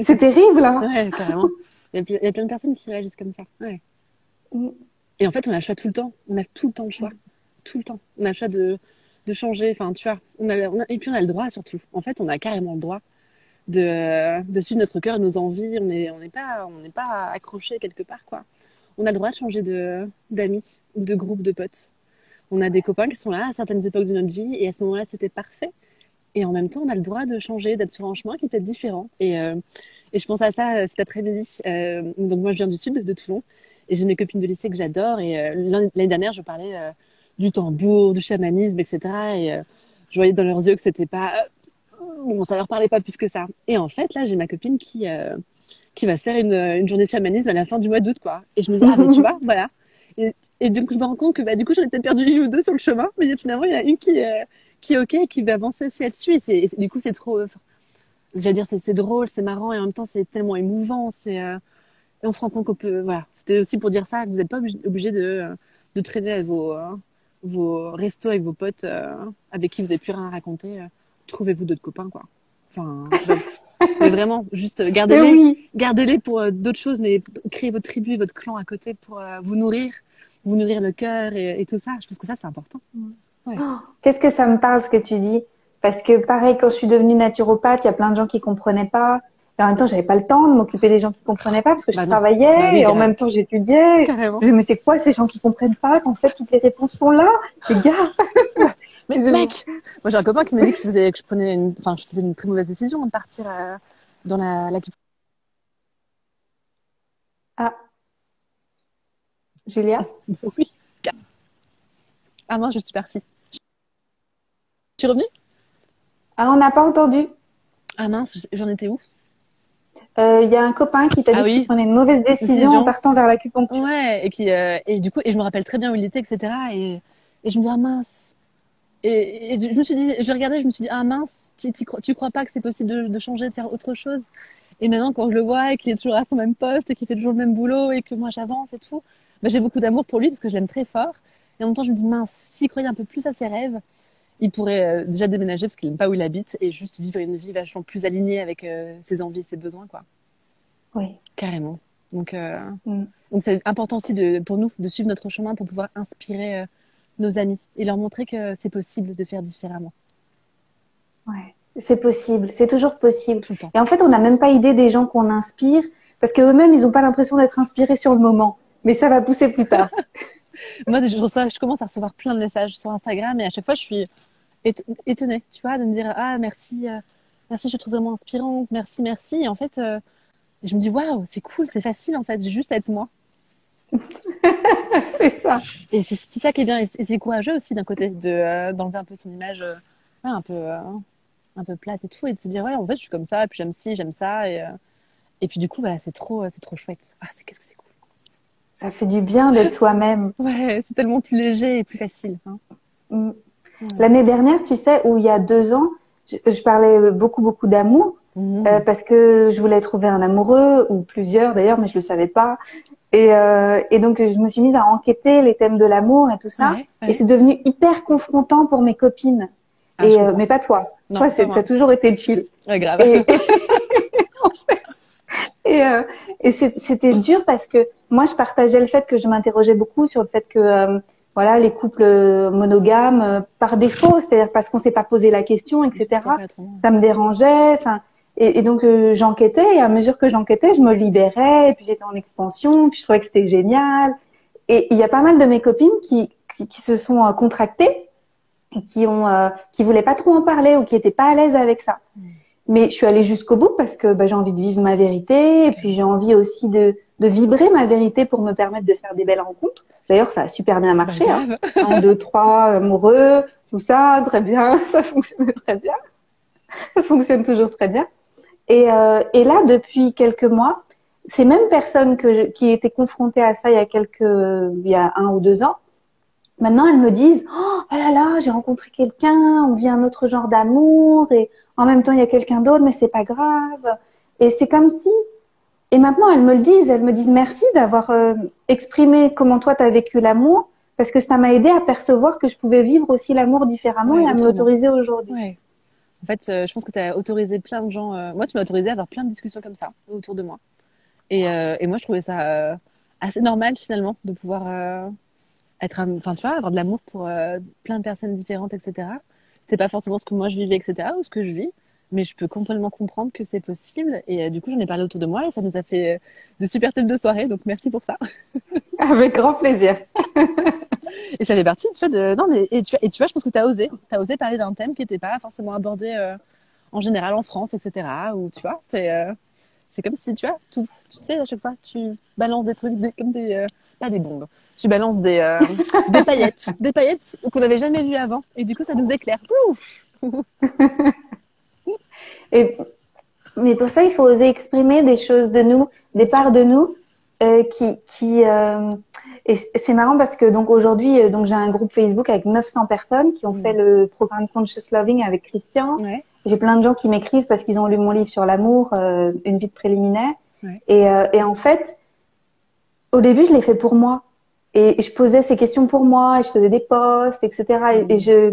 C'est terrible, hein. Ouais, carrément. Il y a plein de personnes qui réagissent comme ça. Ouais. Et en fait, on a le choix tout le temps. On a tout le temps le choix. Tout le temps. On a le choix de changer. Enfin, tu vois, et puis on a le droit surtout. En fait, on a carrément le droit de suivre notre cœur et nos envies. On n'est pas accroché quelque part, quoi. On a le droit de changer d'amis ou de groupe de potes. On a des copains qui sont là à certaines époques de notre vie et à ce moment-là, c'était parfait. Et en même temps, on a le droit de changer, d'être sur un chemin qui est peut-être différent. Et je pense à ça cet après-midi. Donc moi, je viens du sud, de Toulon. Et j'ai mes copines de lycée que j'adore. Et l'année dernière, je parlais du tambour, du chamanisme, etc. Et je voyais dans leurs yeux que c'était pas... bon, ça leur parlait pas plus que ça. Et en fait, là, j'ai ma copine qui va se faire une journée de chamanisme à la fin du mois d'août, quoi. Et je me dis, ah, mais tu vois, voilà. Et donc, je me rends compte que du coup, j'en ai peut-être perdu une ou deux sur le chemin. Mais finalement, il y en a une qui est OK et qui va avancer aussi là-dessus. Du coup, c'est trop... j'allais dire, c'est drôle, c'est marrant. Et en même temps, c'est tellement émouvant. Et on se rend compte qu'on peut... Voilà. C'était aussi pour dire ça, que vous n'êtes pas obligé de traîner à vos restos avec vos potes avec qui vous n'avez plus rien à raconter. Trouvez-vous d'autres copains, quoi. Enfin, Mais vraiment, juste Mais gardez-les. oui. Gardez-les pour d'autres choses, mais créez votre tribu, votre clan à côté pour vous nourrir le cœur et tout ça. Je pense que ça, c'est important. Ouais. Oh, qu'est-ce que ça me parle ce que tu dis? Parce que pareil, quand je suis devenue naturopathe, il y a plein de gens qui comprenaient pas. Et en même temps, j'avais pas le temps de m'occuper des gens qui comprenaient pas parce que je Bah non. Bah travaillais oui, et en même temps j'étudiais. carrément. Je me disais, mais c'est quoi ces gens qui comprennent pas qu'en fait toutes les réponses sont là? Les gars, Mais mec, moi j'ai un copain qui m'a dit que je prenais enfin, c'était une très mauvaise décision de partir dans la ah, Julia? Oui. Ah mince, je suis partie. Tu es revenue? Ah, on n'a pas entendu. Ah mince, j'en étais où? Il y a un copain qui t'a dit Ah que tu oui, prenais une mauvaise décision en partant vers l'acupuncture. Ouais, et du coup, et je me rappelle très bien où il était, etc. Et je me dis, ah mince. Et je me suis dit, je l'ai regardé, je me suis dit, ah mince, tu crois pas que c'est possible de changer, de faire autre chose? Et maintenant, quand je le vois et qu'il est toujours à son même poste et qu'il fait toujours le même boulot et que moi j'avance et tout, bah, j'ai beaucoup d'amour pour lui parce que je l'aime très fort. Et en même temps, je me dis, mince, s'il croyait un peu plus à ses rêves, il pourrait déjà déménager parce qu'il n'aime pas où il habite et juste vivre une vie vachement plus alignée avec ses envies et ses besoins, quoi. Oui. Carrément. Donc, Mm. donc c'est important aussi pour nous de suivre notre chemin pour pouvoir inspirer nos amis et leur montrer que c'est possible de faire différemment Ouais. C'est possible, c'est toujours possible. tout le temps. Et en fait, on n'a même pas idée des gens qu'on inspire parce qu'eux-mêmes, ils n'ont pas l'impression d'être inspirés sur le moment. Mais ça va pousser plus tard. Moi, je commence à recevoir plein de messages sur Instagram et à chaque fois, je suis étonnée, tu vois, de me dire ah merci, merci, je te trouve vraiment inspirante, merci, merci. Et en fait, je me dis waouh, c'est cool, c'est facile en fait, j'ai juste à être moi. C'est ça. Et c'est ça qui est bien et c'est courageux aussi d'un côté d'enlever un peu son image ouais, un peu plate et tout et de se dire ouais en fait je suis comme ça et puis j'aime ci, j'aime ça et puis du coup bah c'est trop chouette. Ah qu'est-ce que c'est cool. Ça fait du bien d'être soi-même. Ouais, c'est tellement plus léger et plus facile. Hein. Mm. Ouais. L'année dernière, tu sais, où il y a 2 ans, je parlais beaucoup d'amour parce que je voulais trouver un amoureux ou plusieurs d'ailleurs, mais je le savais pas. Et donc je me suis mise à enquêter les thèmes de l'amour et tout ça, Ouais, ouais. et c'est devenu hyper confrontant pour mes copines. Ah, Mais pas toi. Non, Toi, pas moi. t'as toujours été chill. Ouais, grave. Et, et c'était dur parce que moi, je partageais le fait que je m'interrogeais beaucoup sur le fait que voilà, les couples monogames, par défaut, c'est-à-dire parce qu'on s'est pas posé la question, etc. Ça me dérangeait. Enfin, et donc j'enquêtais. Et à mesure que j'enquêtais, je me libérais. Et puis j'étais en expansion. Puis je trouvais que c'était génial. Et il y a pas mal de mes copines qui se sont contractées et qui voulaient pas trop en parler ou qui étaient pas à l'aise avec ça. Mais je suis allée jusqu'au bout parce que j'ai envie de vivre ma vérité et puis j'ai envie aussi de vibrer ma vérité pour me permettre de faire des belles rencontres. D'ailleurs, ça a super bien marché. Hein. 1, 2, 3 amoureux, tout ça, très bien. Ça fonctionne très bien. Ça fonctionne toujours très bien. Et là, depuis quelques mois, ces mêmes personnes qui étaient confrontées à ça il y a 1 ou 2 ans, maintenant, elles me disent oh là là, j'ai rencontré quelqu'un, on vit un autre genre d'amour et en même temps, il y a quelqu'un d'autre, mais c'est pas grave. Et c'est comme si... Et maintenant, elles me disent merci d'avoir exprimé comment toi, tu as vécu l'amour, parce que ça m'a aidé à percevoir que je pouvais vivre aussi l'amour différemment et à me l'autoriser aujourd'hui. Ouais. En fait, je pense que tu as autorisé plein de gens... moi, tu m'as autorisé à avoir plein de discussions comme ça autour de moi. Et moi, je trouvais ça assez normal, finalement, de pouvoir... enfin, tu vois, avoir de l'amour pour plein de personnes différentes, etc. C'était pas forcément ce que moi je vivais, etc. ou ce que je vis, mais je peux complètement comprendre que c'est possible. Et du coup, j'en ai parlé autour de moi et ça nous a fait des super thèmes de soirée, donc merci pour ça. Avec grand plaisir. Et ça fait partie, tu vois, non, mais, et tu vois, je pense que tu as osé. Tu as osé parler d'un thème qui n'était pas forcément abordé en général en France, etc. Ou tu vois, c'est comme si, tu vois, tu sais, à chaque fois, tu balances des trucs comme des... pas des bombes. Tu balances des paillettes qu'on n'avait jamais vues avant. Et du coup, ça nous éclaire. Mais pour ça, il faut oser exprimer des choses de nous, des parts de nous et c'est marrant parce que donc aujourd'hui, donc j'ai un groupe Facebook avec 900 personnes qui ont fait le programme Conscious Loving avec Christian. Ouais. J'ai plein de gens qui m'écrivent parce qu'ils ont lu mon livre sur l'amour, une vie de préliminaire. Ouais. Et en fait, au début, je l'ai fait pour moi. Et je posais ces questions pour moi, et je faisais des posts, etc. Et je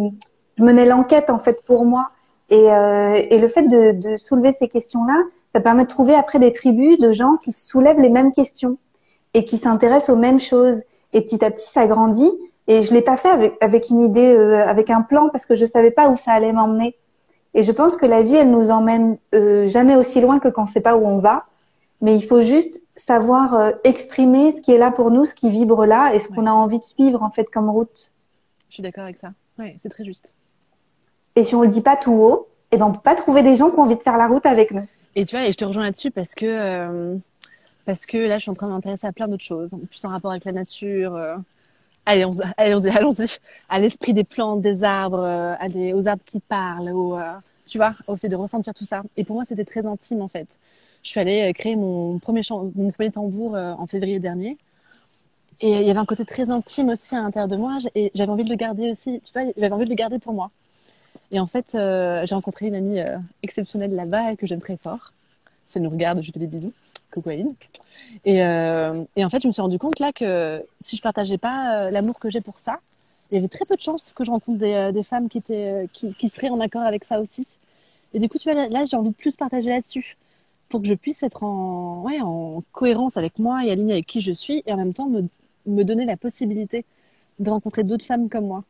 menais l'enquête en fait pour moi. Et le fait de soulever ces questions-là, ça permet de trouver après des tribus de gens qui soulèvent les mêmes questions et qui s'intéressent aux mêmes choses. Et petit à petit, ça grandit. Et je l'ai pas fait avec une idée, avec un plan, parce que je savais pas où ça allait m'emmener. Et je pense que la vie, elle nous emmène jamais aussi loin que quand on sait pas où on va. Mais il faut juste savoir exprimer ce qui est là pour nous, ce qui vibre là, et ce qu'on a envie de suivre en fait comme route. Je suis d'accord avec ça. Ouais, c'est très juste. Et si on le dit pas tout haut, eh ben on peut pas trouver des gens qui ont envie de faire la route avec nous. Et tu vois, et je te rejoins là-dessus parce que là, je suis en train de m'intéresser à plein d'autres choses, plus en rapport avec la nature. Allons-y. À l'esprit des plantes, des arbres, aux arbres qui parlent, tu vois, au fait de ressentir tout ça. Et pour moi, c'était très intime en fait. Je suis allée créer mon premier tambour en février dernier. Et il y avait un côté très intime aussi à l'intérieur de moi. Et j'avais envie de le garder aussi. Tu vois, j'avais envie de le garder pour moi. Et en fait, j'ai rencontré une amie exceptionnelle là-bas que j'aime très fort. Si elle nous regarde, je lui fais des bisous. Coucou Aline. Et en fait, je me suis rendu compte là que si je partageais pas l'amour que j'ai pour ça, il y avait très peu de chances que je rencontre des femmes qui seraient en accord avec ça aussi. Et du coup, tu vois, là j'ai envie de plus partager là-dessus pour que je puisse être en cohérence avec moi et alignée avec qui je suis et en même temps me donner la possibilité de rencontrer d'autres femmes comme moi.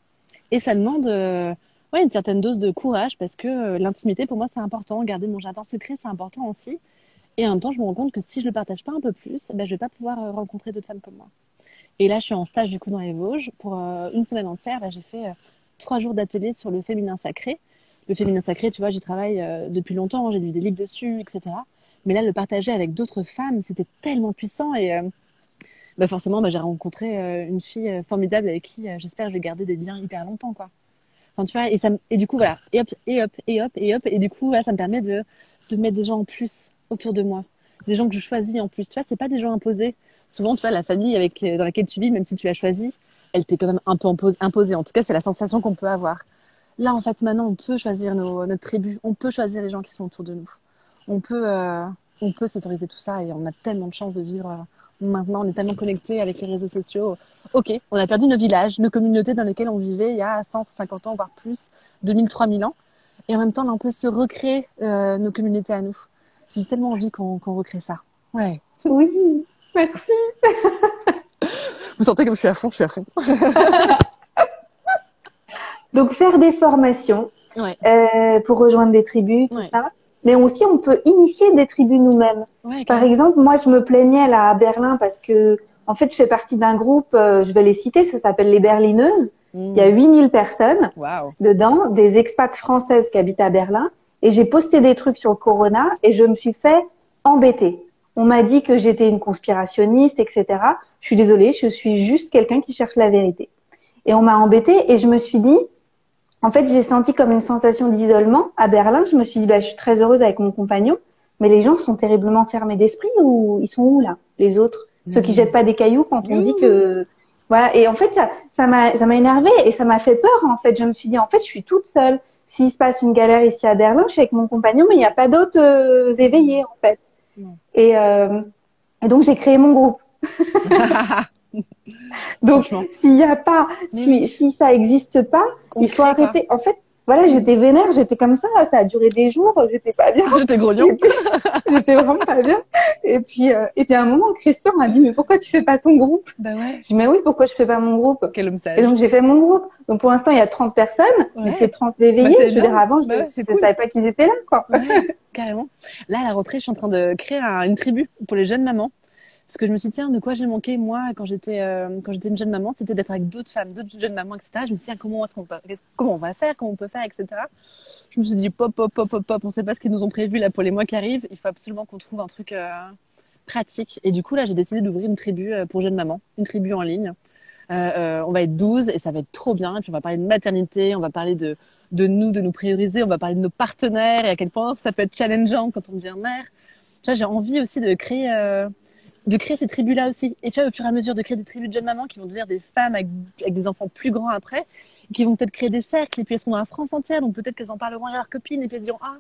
Et ça demande une certaine dose de courage parce que l'intimité, pour moi, c'est important. Garder mon jardin secret, c'est important aussi. Et en même temps, je me rends compte que si je le partage pas un peu plus, ben, je vais pas pouvoir rencontrer d'autres femmes comme moi. Et là, je suis en stage du coup dans les Vosges pour une semaine entière. Là, j'ai fait 3 jours d'atelier sur le féminin sacré. Le féminin sacré, tu vois, j'y travaille depuis longtemps. J'ai lu des livres dessus, etc. Mais là, le partager avec d'autres femmes, c'était tellement puissant. Et forcément, j'ai rencontré une fille formidable avec qui j'espère que je vais garder des liens hyper longtemps, quoi. Enfin, tu vois, et du coup, voilà. Et hop, et hop, et hop, et hop. Et du coup, voilà, ça me permet de mettre des gens en plus autour de moi. Des gens que je choisis en plus. Tu vois, c'est pas des gens imposés. Souvent, tu vois, la famille dans laquelle tu vis, même si tu l'as choisie, elle t'est quand même un peu imposée. En tout cas, c'est la sensation qu'on peut avoir. Là, en fait, maintenant, on peut choisir notre tribu. On peut choisir les gens qui sont autour de nous. On peut s'autoriser tout ça et on a tellement de chance de vivre. Maintenant, on est tellement connectés avec les réseaux sociaux. Ok, on a perdu nos villages, nos communautés dans lesquelles on vivait il y a 150 ans, voire plus, 2000, 3000 ans. Et en même temps, là, on peut se recréer nos communautés à nous. J'ai tellement envie qu'on recrée ça. Ouais. Oui, merci. Vous sentez comme je suis à fond, Donc, faire des formations pour rejoindre des tribus, tout ça. Mais aussi, on peut initier des tribus nous-mêmes. Par exemple, moi, je me plaignais là à Berlin parce que, en fait, je fais partie d'un groupe, je vais les citer, ça s'appelle les Berlineuses. Il y a 8000 personnes dedans, des expats françaises qui habitent à Berlin. Et j'ai posté des trucs sur le corona et je me suis fait embêter. On m'a dit que j'étais une conspirationniste, etc. Je suis désolée, je suis juste quelqu'un qui cherche la vérité. Et on m'a embêtée et je me suis dit, en fait, j'ai senti comme une sensation d'isolement à Berlin. Je me suis dit, je suis très heureuse avec mon compagnon, mais les gens sont terriblement fermés d'esprit ou ils sont où là, les autres, ceux qui jettent pas des cailloux quand on dit que, voilà. Et en fait, ça m'a énervée et ça m'a fait peur. En fait, je me suis dit, en fait, je suis toute seule. S'il se passe une galère ici à Berlin, je suis avec mon compagnon, mais il n'y a pas d'autres éveillés en fait. Et donc j'ai créé mon groupe. Donc s'il y a pas, si ça existe pas, il faut arrêter. En fait, voilà, j'étais vénère, j'étais comme ça a duré des jours, j'étais pas bien. J'étais grognon. J'étais vraiment pas bien. Et puis à un moment, Christian m'a dit, mais pourquoi tu fais pas ton groupe? Bah ouais. Je dis, mais oui, pourquoi je fais pas mon groupe? Quel homme sage. Et donc j'ai fait mon groupe. Donc pour l'instant, il y a 30 personnes, mais c'est 30 éveillés. Je veux dire, avant, je savais pas qu'ils étaient là, quoi. Ouais, carrément. Là, à la rentrée, je suis en train de créer une tribu pour les jeunes mamans. Parce que je me suis dit, tiens, de quoi j'ai manqué, moi, quand j'étais une jeune maman, c'était d'être avec d'autres femmes, d'autres jeunes mamans, etc. Je me suis dit, tiens, comment on va faire, comment on peut faire, etc. Je me suis dit, pop, on sait pas ce qu'ils nous ont prévu là pour les mois qui arrivent. Il faut absolument qu'on trouve un truc pratique. Et du coup, là, j'ai décidé d'ouvrir une tribu pour jeunes mamans, une tribu en ligne. On va être 12 et ça va être trop bien. Et puis, on va parler de maternité, on va parler de nous prioriser, on va parler de nos partenaires et à quel point ça peut être challengeant quand on devient mère. Tu vois, j'ai envie aussi de créer ces tribus-là aussi. Et tu vois, au fur et à mesure de créer des tribus de jeunes mamans qui vont devenir des femmes avec des enfants plus grands après, qui vont peut-être créer des cercles, et puis elles seront dans la France entière, donc peut-être qu'elles en parleront à leurs copines, et puis elles se diront, ah,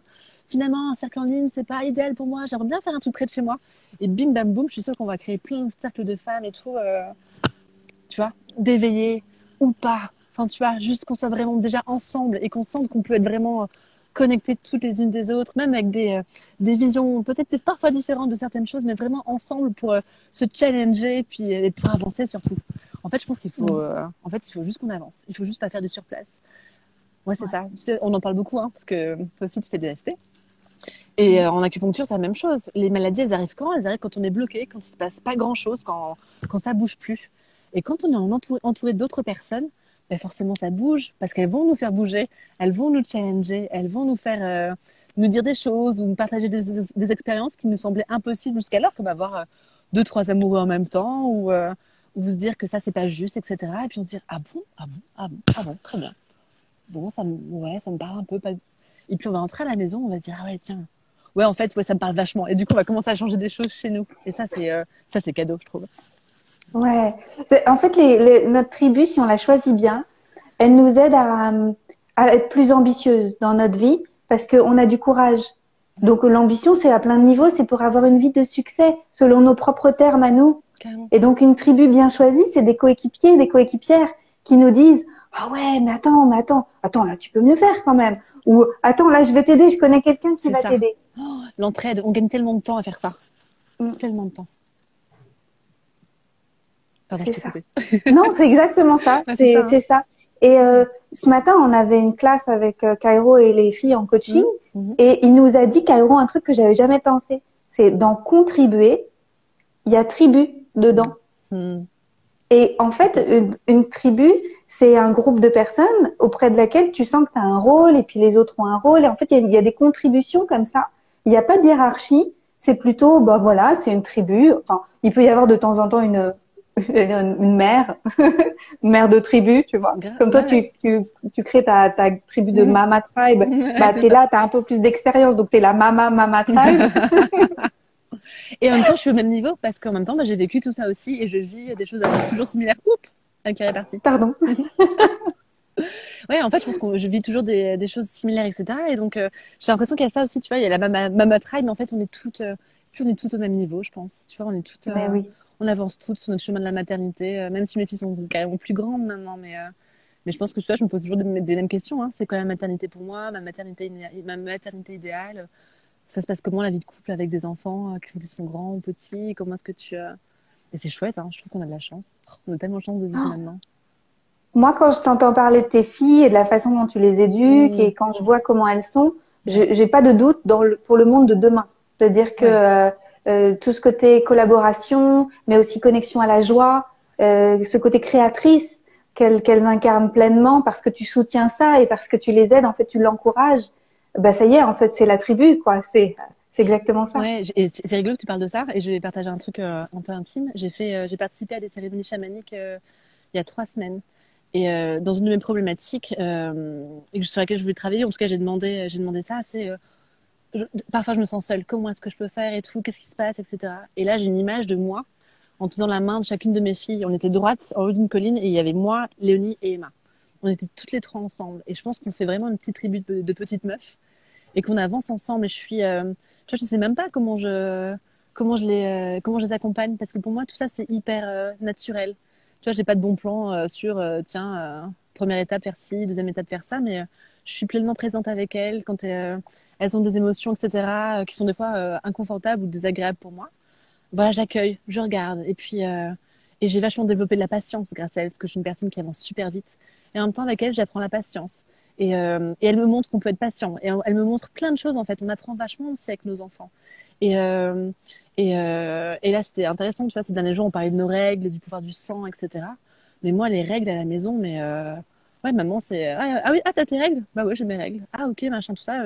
finalement, un cercle en ligne, c'est pas idéal pour moi, j'aimerais bien faire un truc près de chez moi. Et bim, bam, boum, je suis sûre qu'on va créer plein de cercles de femmes et tout, tu vois, d'éveillés ou pas. Enfin, tu vois, juste qu'on soit vraiment déjà ensemble et qu'on sente qu'on peut être vraiment connectées toutes les unes des autres, même avec des visions peut-être parfois différentes de certaines choses, mais vraiment ensemble pour se challenger et pour avancer surtout. En fait, je pense qu'il faut, il faut juste qu'on avance. Il faut juste pas faire du surplace. Ouais, c'est ça. Tu sais, on en parle beaucoup, hein, parce que toi aussi, tu fais des FT. Et en acupuncture, c'est la même chose. Les maladies, elles arrivent quand? Elles arrivent quand on est bloqué, quand il se passe pas grand-chose, quand ça bouge plus. Et quand on est entouré d'autres personnes, ben forcément, ça bouge, parce qu'elles vont nous faire bouger, elles vont nous challenger, elles vont nous faire nous dire des choses ou nous partager des expériences qui nous semblaient impossibles jusqu'alors, comme avoir deux, trois amoureux en même temps, ou se dire que ça, c'est pas juste, etc. Et puis on se dire, ah bon, ah bon, ah bon, ah bon, très bien. Bon, ça me parle un peu. Pas... Et puis on va rentrer à la maison, on va se dire, ah ouais, tiens, ouais, en fait, ouais, ça me parle vachement. Et du coup, on va commencer à changer des choses chez nous. Et ça, c'est cadeau, je trouve. Ouais. En fait, notre tribu, si on la choisit bien, elle nous aide à être plus ambitieuse dans notre vie parce qu'on a du courage. Donc l'ambition, c'est à plein de niveaux, c'est pour avoir une vie de succès selon nos propres termes à nous. Carrément. Et donc une tribu bien choisie, c'est des coéquipiers, des coéquipières qui nous disent ah ouais, mais attends, là tu peux mieux faire quand même. Ou attends, là je vais t'aider, je connais quelqu'un qui va t'aider. Oh, l'entraide, on gagne tellement de temps à faire ça. Tellement de temps. Pardon, je t'ai coupé. Non, c'est exactement ça. C'est ça. Et ce matin, on avait une classe avec Cairo et les filles en coaching. Et il nous a dit, Cairo, un truc que j'avais jamais pensé. C'est dans contribuer, il y a tribu dedans. Et en fait, une tribu, c'est un groupe de personnes auprès de laquelle tu sens que tu as un rôle et puis les autres ont un rôle. Et en fait, il y a des contributions comme ça. Il n'y a pas de hiérarchie. C'est plutôt, bah voilà, c'est une tribu. Enfin, il peut y avoir de temps en temps une mère, une mère de tribu, tu vois. Comme toi, tu crées ta tribu de Mama Tribe. Bah, t'es là, t'as un peu plus d'expérience, donc t'es la Mama Tribe. Et en même temps, je suis au même niveau parce qu'en même temps, bah, j'ai vécu tout ça aussi et je vis des choses toujours similaires. Oups, avec la répartie. Pardon. Ouais, en fait, je pense que je vis toujours des choses similaires, etc. Et donc, j'ai l'impression qu'il y a ça aussi, tu vois, il y a la Mama Tribe, mais en fait, on est toutes au même niveau, je pense. Tu vois, on est toutes, oui. on avance toutes sur notre chemin de la maternité, même si mes filles sont carrément plus grandes maintenant, mais je pense que tu vois, je me pose toujours des mêmes questions. Hein. C'est quoi la maternité pour moi, ma maternité idéale? Ça se passe comment la vie de couple avec des enfants qui sont grands ou petits? Comment est-ce que tu... Et c'est chouette, hein. Je trouve qu'on a de la chance. On a tellement de chance de vivre maintenant. Moi, quand je t'entends parler de tes filles et de la façon dont tu les éduques et quand je vois comment elles sont, j'ai pas de doute pour le monde de demain. C'est-à-dire que tout ce côté collaboration, mais aussi connexion à la joie, ce côté créatrice qu'elles incarnent pleinement parce que tu soutiens ça et parce que tu les aides, en fait, tu l'encourages. Bah ça y est, en fait, c'est la tribu, quoi. C'est exactement ça. Ouais, et c'est rigolo que tu parles de ça. Et je vais partager un truc un peu intime. J'ai participé à des cérémonies chamaniques il y a 3 semaines. Et dans une de mes problématiques sur laquelle je voulais travailler, en tout cas, j'ai demandé ça. C'est parfois je me sens seule. Comment est-ce que je peux faire et tout? Qu'est-ce qui se passe, etc. Et là, j'ai une image de moi en tenant la main de chacune de mes filles. On était droites en haut d'une colline et il y avait moi, Léonie et Emma. On était toutes les 3 ensemble. Et je pense qu'on fait vraiment une petite tribu de petites meufs et qu'on avance ensemble. Et je suis, tu vois, je sais même pas comment je les accompagne parce que pour moi, tout ça, c'est hyper naturel. Tu vois, j'ai pas de bon plan sur, première étape faire ci, deuxième étape faire ça, mais je suis pleinement présente avec elles quand elles ont des émotions, etc., qui sont des fois inconfortables ou désagréables pour moi. Voilà, j'accueille, je regarde. Et puis, et j'ai vachement développé de la patience grâce à elle, parce que je suis une personne qui avance super vite. Et en même temps, avec elle, j'apprends la patience. Et elle me montre qu'on peut être patient. Et elle me montre plein de choses, en fait. On apprend vachement aussi avec nos enfants. Et là, c'était intéressant, tu vois, ces derniers jours, on parlait de nos règles, du pouvoir du sang, etc. Mais moi, les règles à la maison, ouais, maman, c'est... Ah oui, t'as tes règles? Bah ouais, j'ai mes règles. Ah ok, machin, tout ça.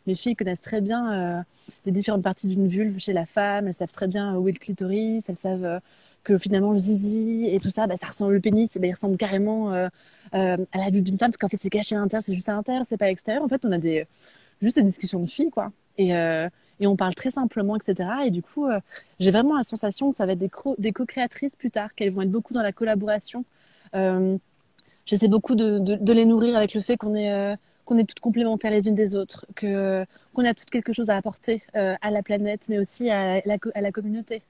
Mes filles connaissent très bien les différentes parties d'une vulve chez la femme. Elles savent très bien où est le clitoris. Elles savent que finalement, le zizi et tout ça, bah, ça ressemble le pénis. Il ressemble carrément à la vulve d'une femme, parce qu'en fait, c'est caché à l'intérieur, c'est juste à l'intérieur, c'est pas à l'extérieur. En fait, on a juste des discussions de filles, quoi. Et on parle très simplement, etc. Et du coup, j'ai vraiment la sensation que ça va être des co-créatrices plus tard, qu'elles vont être beaucoup dans la collaboration. J'essaie beaucoup de les nourrir avec le fait qu'on est toutes complémentaires les unes des autres, qu'on a toutes quelque chose à apporter à la planète, mais aussi à la communauté,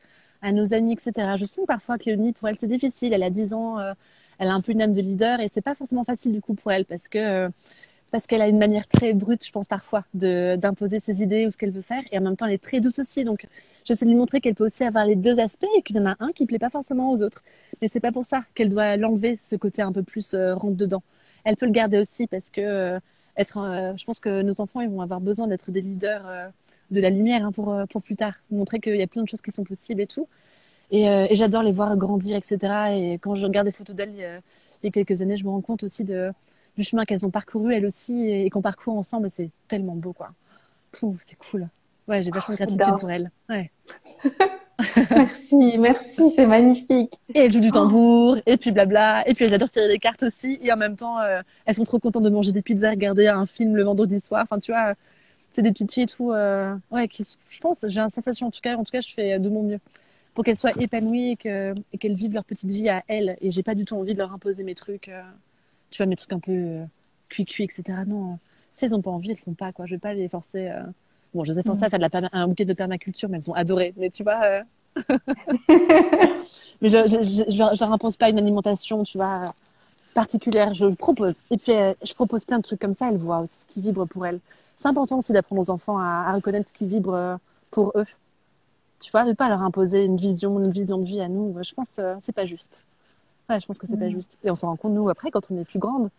à nos amis, etc. Je sens parfois que Léonie, pour elle, c'est difficile. Elle a 10 ans, elle a un peu une âme de leader et c'est pas forcément facile du coup pour elle parce que parce qu'elle a une manière très brute, je pense, parfois, d'imposer ses idées ou ce qu'elle veut faire. Et en même temps, elle est très douce aussi. Donc, j'essaie de lui montrer qu'elle peut aussi avoir les deux aspects et qu'il y en a un qui plaît pas forcément aux autres. Mais c'est pas pour ça qu'elle doit l'enlever, ce côté un peu plus rentre dedans. Elle peut le garder aussi parce que je pense que nos enfants, ils vont avoir besoin d'être des leaders de la lumière hein, pour plus tard. Montrer qu'il y a plein de choses qui sont possibles et tout. Et j'adore les voir grandir, etc. Et quand je regarde des photos d'elles il y a quelques années, je me rends compte aussi du chemin qu'elles ont parcouru, elles aussi, et qu'on parcourt ensemble. C'est tellement beau, quoi. Pouh, c'est cool. Ouais, j'ai vachement de gratitude pour J'adore. elles. Ouais. Merci, merci, c'est magnifique. Et elles jouent du Oh, tambour, et puis blabla. Et puis elles adorent tirer des cartes aussi. Et en même temps, elles sont trop contentes de manger des pizzas, regarder un film le vendredi soir. Enfin, tu vois, c'est des petites filles et tout. Ouais, je pense, j'ai une sensation en tout cas, je fais de mon mieux pour qu'elles soient épanouies et qu'elles vivent leur petite vie à elles. Et j'ai pas du tout envie de leur imposer mes trucs, tu vois, mes trucs un peu cuit-cuit, etc. Non, si elles ont pas envie, elles font pas, quoi. Je vais pas les forcer. Bon, je les ai forcées à faire un week-end de permaculture, mais elles ont adoré. Mais tu vois, mais je leur impose pas une alimentation, tu vois, particulière. Je le propose. Et puis, je propose plein de trucs comme ça. Elles voient aussi ce qui vibre pour elles. C'est important aussi d'apprendre aux enfants à reconnaître ce qui vibre pour eux. Tu vois, de pas leur imposer une vision de vie à nous. Je pense c'est pas juste. Ouais, je pense que c'est pas juste. Et on s'en rend compte nous après quand on est plus grande,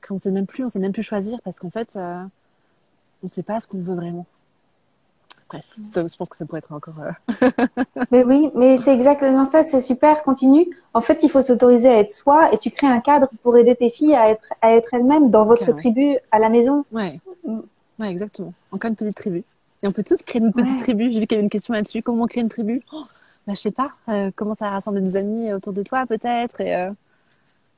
qu'on on sait même plus choisir parce qu'en fait, on sait pas ce qu'on veut vraiment. Bref, je pense que ça pourrait être encore. mais oui, mais c'est exactement ça, c'est super, continue. En fait, il faut s'autoriser à être soi et tu crées un cadre pour aider tes filles à être elles-mêmes dans votre Carrément. tribu à la maison. Ouais, Mm. ouais, exactement. Encore une petite tribu. Et on peut tous créer une petite Ouais, tribu. J'ai vu qu'il y avait une question là-dessus. Comment créer une tribu? Oh, bah, je sais pas. Commence à rassembler des amis autour de toi peut-être et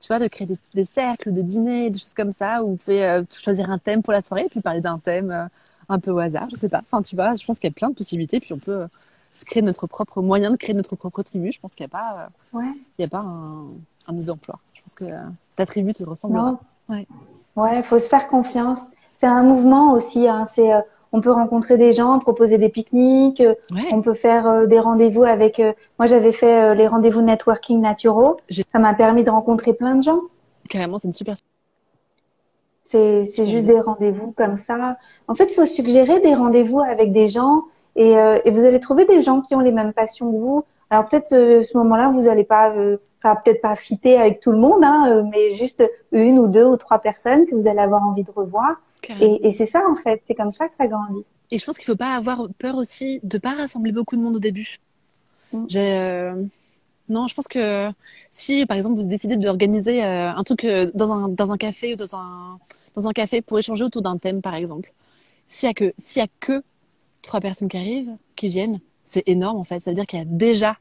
tu vois, de créer des cercles, des dîners, des choses comme ça, où vous pouvez choisir un thème pour la soirée, et puis parler d'un thème un peu au hasard, je sais pas. Enfin, tu vois, je pense qu'il y a plein de possibilités, puis on peut se créer notre propre moyen de créer notre propre tribu. Je pense qu'il n'y a pas, ouais, il y a pas un exemple. Je pense que ta tribu te ressemblera. non, Ouais. ouais, faut se faire confiance. C'est un mouvement aussi, hein. On peut rencontrer des gens, proposer des pique-niques, Ouais. on peut faire des rendez-vous avec. Moi, j'avais fait les rendez-vous networking naturaux. J'ai Ça m'a permis de rencontrer plein de gens. carrément, c'est une C'est super juste idée. des rendez-vous comme ça. En fait, il faut suggérer des rendez-vous avec des gens et vous allez trouver des gens qui ont les mêmes passions que vous. Alors peut-être ce moment-là, vous allez pas, ça va peut-être pas fitter avec tout le monde, hein, mais juste une ou deux ou trois personnes que vous allez avoir envie de revoir. Carrément. Et c'est ça en fait, c'est comme ça que ça grandit. Et je pense qu'il faut pas avoir peur aussi de pas rassembler beaucoup de monde au début. Mm. J'ai Non, je pense que si, par exemple, vous décidez d'organiser un truc dans un café ou dans un café pour échanger autour d'un thème, par exemple, s'il y a que trois personnes qui arrivent, qui viennent, c'est énorme, en fait. Ça veut dire qu'il y a déjà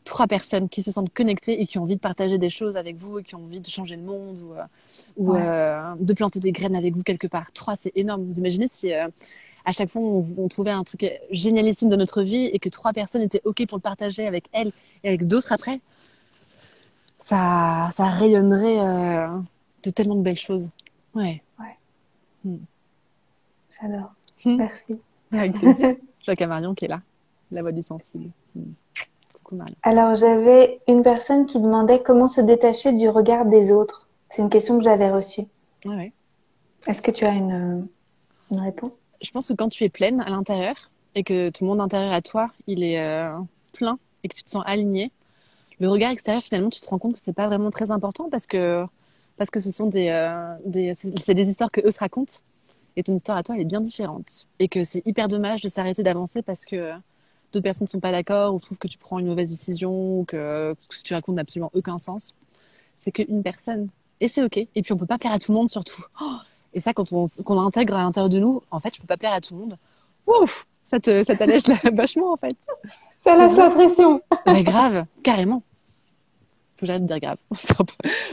trois personnes qui se sentent connectées et qui ont envie de partager des choses avec vous et qui ont envie de changer le monde Ouais, de planter des graines avec vous quelque part. Trois, c'est énorme. Vous imaginez si à chaque fois on trouvait un truc génialissime dans notre vie et que trois personnes étaient OK pour le partager avec elles et avec d'autres après, ça rayonnerait de tellement de belles choses. Ouais. ouais, Mm. j'adore. Merci. Avec plaisir. Jacques à Marion qui est là, la voix du sensible. Mm. Coucou Marion. Alors j'avais une personne qui demandait comment se détacher du regard des autres. C'est une question que j'avais reçue. Ouais, ouais. Est-ce que tu as une réponse? Je pense que quand tu es pleine à l'intérieur et que ton monde intérieur à toi, il est plein et que tu te sens aligné, le regard extérieur, finalement, tu te rends compte que c'est pas vraiment très important parce que ce sont c'est des histoires que eux se racontent et ton histoire à toi, elle est bien différente. Et que c'est hyper dommage de s'arrêter d'avancer parce que deux personnes ne sont pas d'accord ou trouvent que tu prends une mauvaise décision ou que ce que tu racontes n'a absolument aucun sens. C'est qu'une personne. Et c'est OK. Et puis, on peut pas plaire à tout le monde, surtout. Oh, et ça, qu'on intègre à l'intérieur de nous, en fait, je peux pas plaire à tout le monde. Ouf! Ça t'allège vachement, en fait. Ça C'est lâche vrai. la pression. Mais grave, carrément. Faut que j'arrête de dire grave.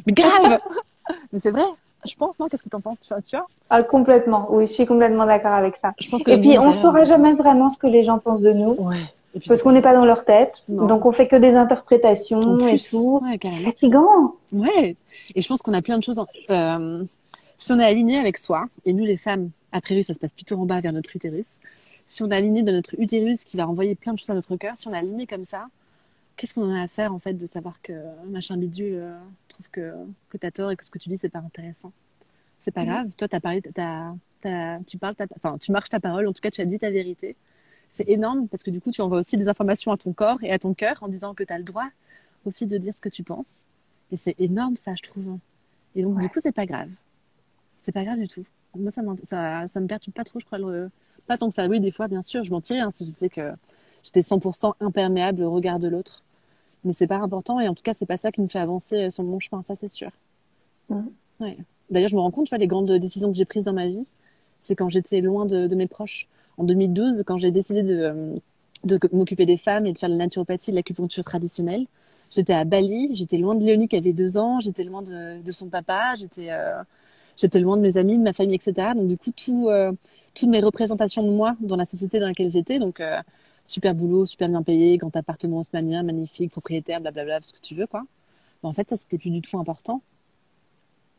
Mais grave! Mais c'est vrai. Je pense, non? Qu'est-ce que t'en penses? Tu vois? Ah, complètement. Oui, je suis complètement d'accord avec ça. Je pense que Et notre monde puis, on intérieur est saura important. jamais vraiment ce que les gens pensent de nous Ouais. Et puis, c'est parce pas qu'on n'est grave. pas dans leur tête. Non. Donc, on fait que des En interprétations et plus, tout. ouais, C'est carrément. fatigant. Ouais. Et je pense qu'on a plein de choses. Si on est aligné avec soi, et nous les femmes, a priori ça se passe plutôt en bas vers notre utérus, si on est aligné dans notre utérus qui va envoyer plein de choses à notre cœur, si on est aligné comme ça, qu'est-ce qu'on en a à faire en fait de savoir que machin bidule trouve que t'as tort et que ce que tu dis c'est pas intéressant? c'est pas grave. Toi, tu parles, enfin, tu marches ta parole. En tout cas, tu as dit ta vérité. C'est énorme parce que du coup, tu envoies aussi des informations à ton corps et à ton cœur en disant que tu as le droit aussi de dire ce que tu penses. Et c'est énorme, ça, je trouve. Et donc, du Ouais. coup, c'est pas grave. C'est pas grave du tout. Moi, ça me perturbe pas trop, je crois. Pas tant que ça. Oui, des fois, bien sûr, je mentirais hein, si je disais que j'étais 100% imperméable au regard de l'autre. Mais c'est pas important et en tout cas, c'est pas ça qui me fait avancer sur mon chemin, ça, c'est sûr. Mm. Ouais. D'ailleurs, je me rends compte, tu vois, les grandes décisions que j'ai prises dans ma vie, c'est quand j'étais loin de mes proches. En 2012, quand j'ai décidé de m'occuper des femmes et de faire de la naturopathie, de l'acupuncture traditionnelle, j'étais à Bali, j'étais loin de Léonie qui avait 2 ans, j'étais loin de son papa, j'étais loin de mes amis, de ma famille, etc. Donc, du coup, toutes mes représentations de moi dans la société dans laquelle j'étais, donc super boulot, super bien payé, grand appartement haussmannien, magnifique, propriétaire, blablabla, ce que tu veux, quoi. Mais en fait, ça, c'était plus du tout important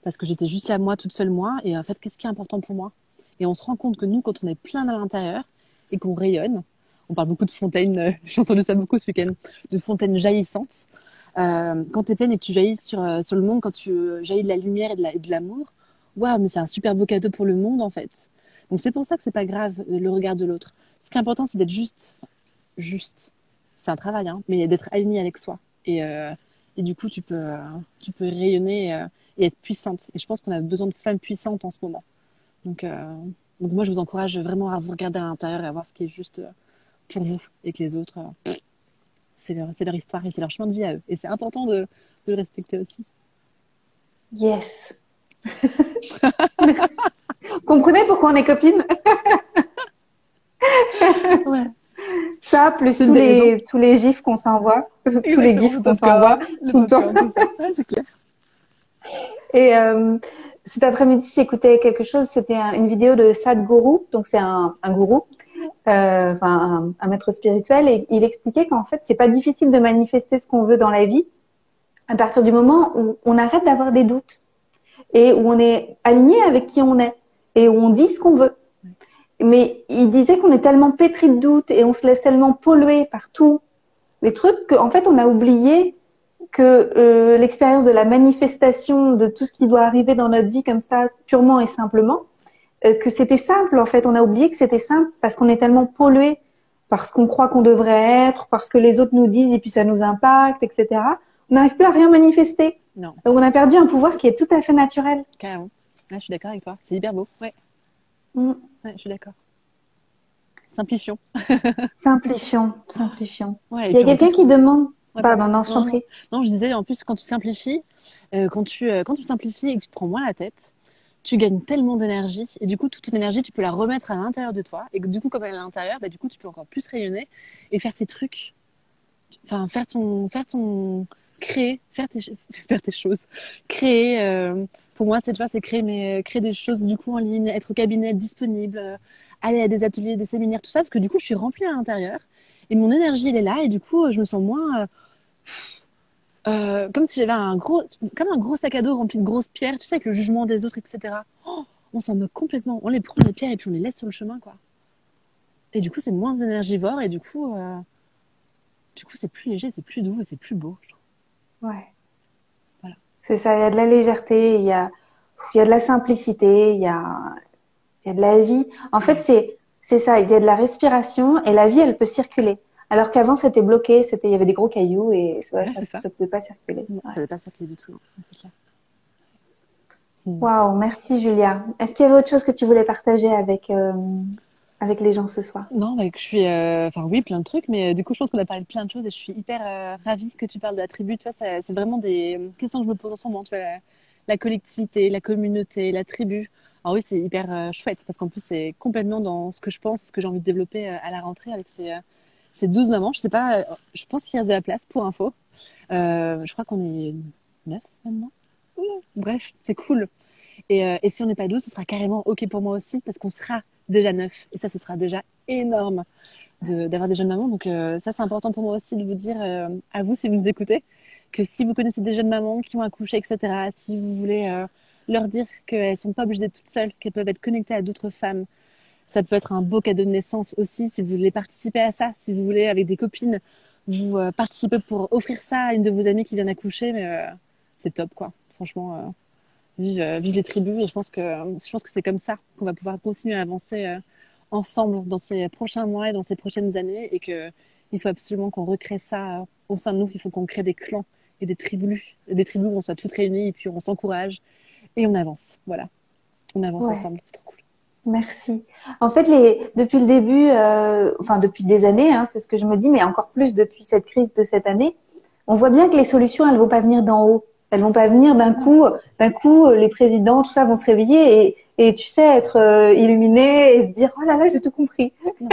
parce que j'étais juste là, moi, toute seule, moi. Et en fait, qu'est-ce qui est important pour moi? Et on se rend compte que nous, quand on est plein à l'intérieur et qu'on rayonne, on parle beaucoup de fontaines, j'ai entendu ça beaucoup ce week-end, de fontaines jaillissantes. Quand tu es pleine et que tu jaillis sur le monde, quand tu jaillis de la lumière et de l'amour, waouh, mais c'est un super beau cadeau pour le monde, en fait. Donc c'est pour ça que c'est pas grave, le regard de l'autre. Ce qui est important, c'est d'être juste. Juste. C'est un travail, hein, mais d'être aligné avec soi. Et du coup, tu peux rayonner et être puissante. Et je pense qu'on a besoin de femmes puissantes en ce moment. Donc, euh, donc moi, je vous encourage vraiment à vous regarder à l'intérieur et à voir ce qui est juste pour vous. Et que les autres, c'est leur histoire et c'est leur chemin de vie à eux. Et c'est important de le respecter aussi. Yes. Merci. Vous comprenez pourquoi on est copines? Ouais. Ça, plus C'est une tous des raisons. les gifs qu'on s'envoie, tous les Exactement, gifs qu'on s'envoie le tout le temps. popcorn, tout ça. Ouais, c'est clair. Et cet après-midi, j'écoutais quelque chose, c'était une vidéo de Sadhguru, donc c'est un gourou, enfin un maître spirituel, et il expliquait qu'en fait, c'est pas difficile de manifester ce qu'on veut dans la vie à partir du moment où on arrête d'avoir des doutes et où on est aligné avec qui on est et où on dit ce qu'on veut. Mais il disait qu'on est tellement pétri de doutes et on se laisse tellement polluer par tous les trucs qu'en fait, on a oublié que l'expérience de la manifestation de tout ce qui doit arriver dans notre vie comme ça, purement et simplement, que c'était simple en fait. On a oublié que c'était simple parce qu'on est tellement pollué par ce qu'on croit qu'on devrait être, parce que les autres nous disent et puis ça nous impacte, etc. On n'arrive plus à rien manifester. Non, Donc on a perdu un pouvoir qui est tout à fait naturel. carrément. Ouais, je suis d'accord avec toi. C'est hyper beau. Ouais, Mm. ouais, je suis d'accord. Simplifions. Simplifions, simplifions. Ouais, et Il y a puis en quelqu'un plus, qui demande. ouais, Pardon, pardon. non, je t'en Non, non, prie. non, je disais, en plus, quand tu simplifies, quand tu simplifies et que tu te prends moins la tête, tu gagnes tellement d'énergie. Et du coup, toute ton énergie, tu peux la remettre à l'intérieur de toi. Et que, du coup, comme elle est à l'intérieur, bah, du coup, tu peux encore plus rayonner et faire tes trucs. Enfin, créer, faire tes choses. Créer, pour moi, c'est, tu vois, c'est créer des choses, du coup, en ligne, être au cabinet, être disponible, aller à des ateliers, des séminaires, tout ça. Parce que, du coup, je suis remplie à l'intérieur. Et mon énergie, elle est là. Et du coup, je me sens moins, comme si j'avais comme un gros sac à dos rempli de grosses pierres, tu sais, avec le jugement des autres, etc. Oh, on s'en moque complètement. On les prend les pierres et puis on les laisse sur le chemin, quoi. Et du coup, c'est moins énergivore et du coup, c'est plus léger, c'est plus doux et c'est plus beau. Je trouve. Ouais. Voilà. C'est ça, il y a de la légèreté, il y a de la simplicité, il y a de la vie. En fait, Ouais. c'est ça, il y a de la respiration et la vie, elle peut circuler. Alors qu'avant, c'était bloqué, il y avait des gros cailloux et Ouais, c'est ça. ça pouvait pas circuler. Non, Ouais. ça n'est pas circulé du tout. Non. C'est clair. Mm. Waouh, merci Julia. Est-ce qu'il y avait autre chose que tu voulais partager avec les gens ce soir? Non, bah, que je suis, enfin oui, plein de trucs, mais du coup, je pense qu'on a parlé de plein de choses et je suis hyper ravie que tu parles de la tribu. Tu vois, c'est vraiment des questions que je me pose en ce moment. Tu vois, la collectivité, la communauté, la tribu. Alors oui, c'est hyper chouette parce qu'en plus, c'est complètement dans ce que je pense, ce que j'ai envie de développer à la rentrée avec ces 12 mamans. Je sais pas, je pense qu'il y a de la place pour info. Je crois qu'on est 9 maintenant. Ouh, bref, c'est cool. Et si on n'est pas 12, ce sera carrément OK pour moi aussi, parce qu'on sera déjà 9. Et ça, ce sera déjà énorme d'avoir des jeunes mamans. Donc ça, c'est important pour moi aussi de vous dire, à vous, si vous nous écoutez, que si vous connaissez des jeunes mamans qui ont accouché, etc., si vous voulez leur dire qu'elles sont pas obligées d'être toutes seules, qu'elles peuvent être connectées à d'autres femmes, ça peut être un beau cadeau de naissance aussi, si vous voulez participer à ça, si vous voulez, avec des copines, vous participez pour offrir ça à une de vos amies qui vient d'accoucher, mais c'est top, quoi. Franchement, vivent les tribus. Et je pense que c'est comme ça qu'on va pouvoir continuer à avancer ensemble dans ces prochains mois et dans ces prochaines années. Et qu'il faut absolument qu'on recrée ça au sein de nous. Il faut qu'on crée des clans et des tribus où on soit toutes réunies et puis on s'encourage et on avance. Voilà, on avance Ouais. ensemble. C'est trop cool. Merci. En fait, depuis le début, enfin depuis des années, hein, c'est ce que je me dis, mais encore plus depuis cette crise de cette année, on voit bien que les solutions, elles vont pas venir d'en haut. Elles vont pas venir d'un coup, les présidents, tout ça vont se réveiller et tu sais, être illuminés et se dire, oh là là, j'ai tout compris. Non.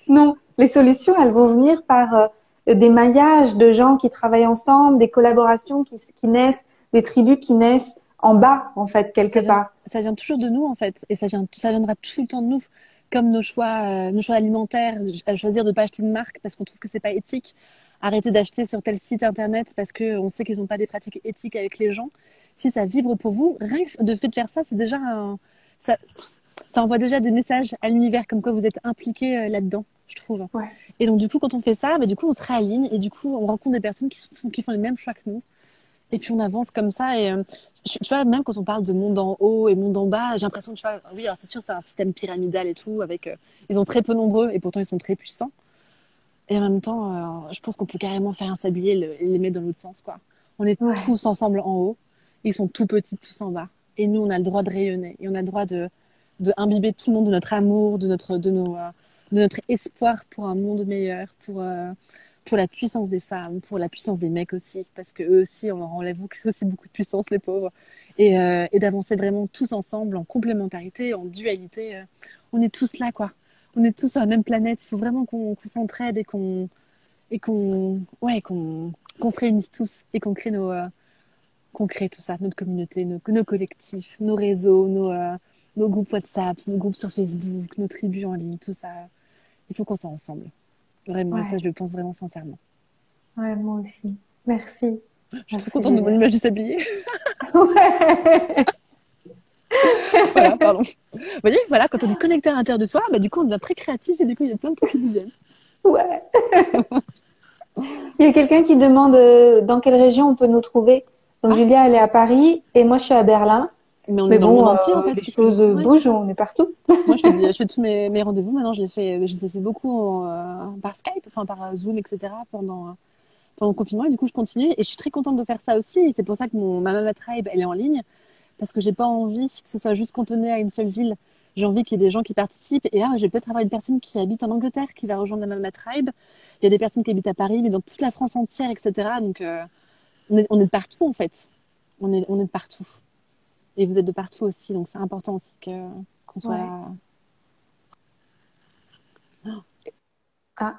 Non, les solutions, elles vont venir par des maillages de gens qui travaillent ensemble, des collaborations qui naissent, des tribus qui naissent en bas, en fait, quelque part. Ça vient toujours de nous, en fait. Et ça viendra tout le temps de nous. Comme nos choix alimentaires, à choisir de ne pas acheter de marque parce qu'on trouve que c'est pas éthique. Arrêter d'acheter sur tel site internet parce qu'on sait qu'ils n'ont pas des pratiques éthiques avec les gens. Si ça vibre pour vous, rien que de fait de faire ça, c'est déjà ça, ça envoie déjà des messages à l'univers comme quoi vous êtes impliqués là-dedans, je trouve. Ouais. Et donc, du coup, quand on fait ça, bah, du coup, on se réaligne et du coup, on rencontre des personnes qui font les mêmes choix que nous. Et puis on avance comme ça. Et tu vois, même quand on parle de monde en haut et monde en bas, j'ai l'impression, tu vois, oui, alors c'est sûr, c'est un système pyramidal et tout, avec ils sont très peu nombreux et pourtant ils sont très puissants. Et en même temps, je pense qu'on peut carrément faire un sablier et les mettre dans l'autre sens, quoi. On est Ouais. tous ensemble en haut, ils sont tout petits, tous en bas. Et nous, on a le droit de rayonner et on a le droit de imbiber tout le monde de notre amour, de notre espoir pour un monde meilleur, pour la puissance des femmes, pour la puissance des mecs aussi, parce que eux aussi, on leur enlève aussi beaucoup de puissance, les pauvres, et d'avancer vraiment tous ensemble, en complémentarité, en dualité. On est tous là, quoi. On est tous sur la même planète. Il faut vraiment qu'on s'entraide et qu'on se réunisse tous et qu'on crée tout ça, notre communauté, nos collectifs, nos réseaux, nos groupes WhatsApp, nos groupes sur Facebook, nos tribus en ligne, tout ça. Il faut qu'on soit ensemble. Vraiment, et ça, Ouais. je le pense vraiment sincèrement. Ouais, moi aussi. Merci. Je suis trop Merci, contente de mon Julia. image du sablier. Ouais. Voilà, pardon. Vous voyez, voilà, quand on est connecté à l'intérieur de soi, bah, du coup, on devient très créatif et du coup, il y a plein de trucs qui nous viennent. Ouais. Il y a quelqu'un qui demande dans quelle région on peut nous trouver. Donc Ah, Julia, elle est à Paris et moi je suis à Berlin. mais on est Mais dans le monde bon, entier, en fait. les Qu'est-ce que je... choses Ouais. bougent, on est partout. Moi, je fais tous mes rendez-vous. Maintenant, je les ai fait beaucoup par Skype, enfin par Zoom, etc. Pendant le confinement. Et du coup, je continue. Et je suis très contente de faire ça aussi. Et c'est pour ça que ma Mama Tribe, elle est en ligne. Parce que j'ai pas envie que ce soit juste cantonné à une seule ville. J'ai envie qu'il y ait des gens qui participent. Et là, je vais peut-être avoir une personne qui habite en Angleterre qui va rejoindre la Mama Tribe. Il y a des personnes qui habitent à Paris, mais dans toute la France entière, etc. Donc, on est de partout, en fait. On est de partout. Et vous êtes de partout aussi. Donc, c'est important aussi qu'on soit Ouais. là. Ah,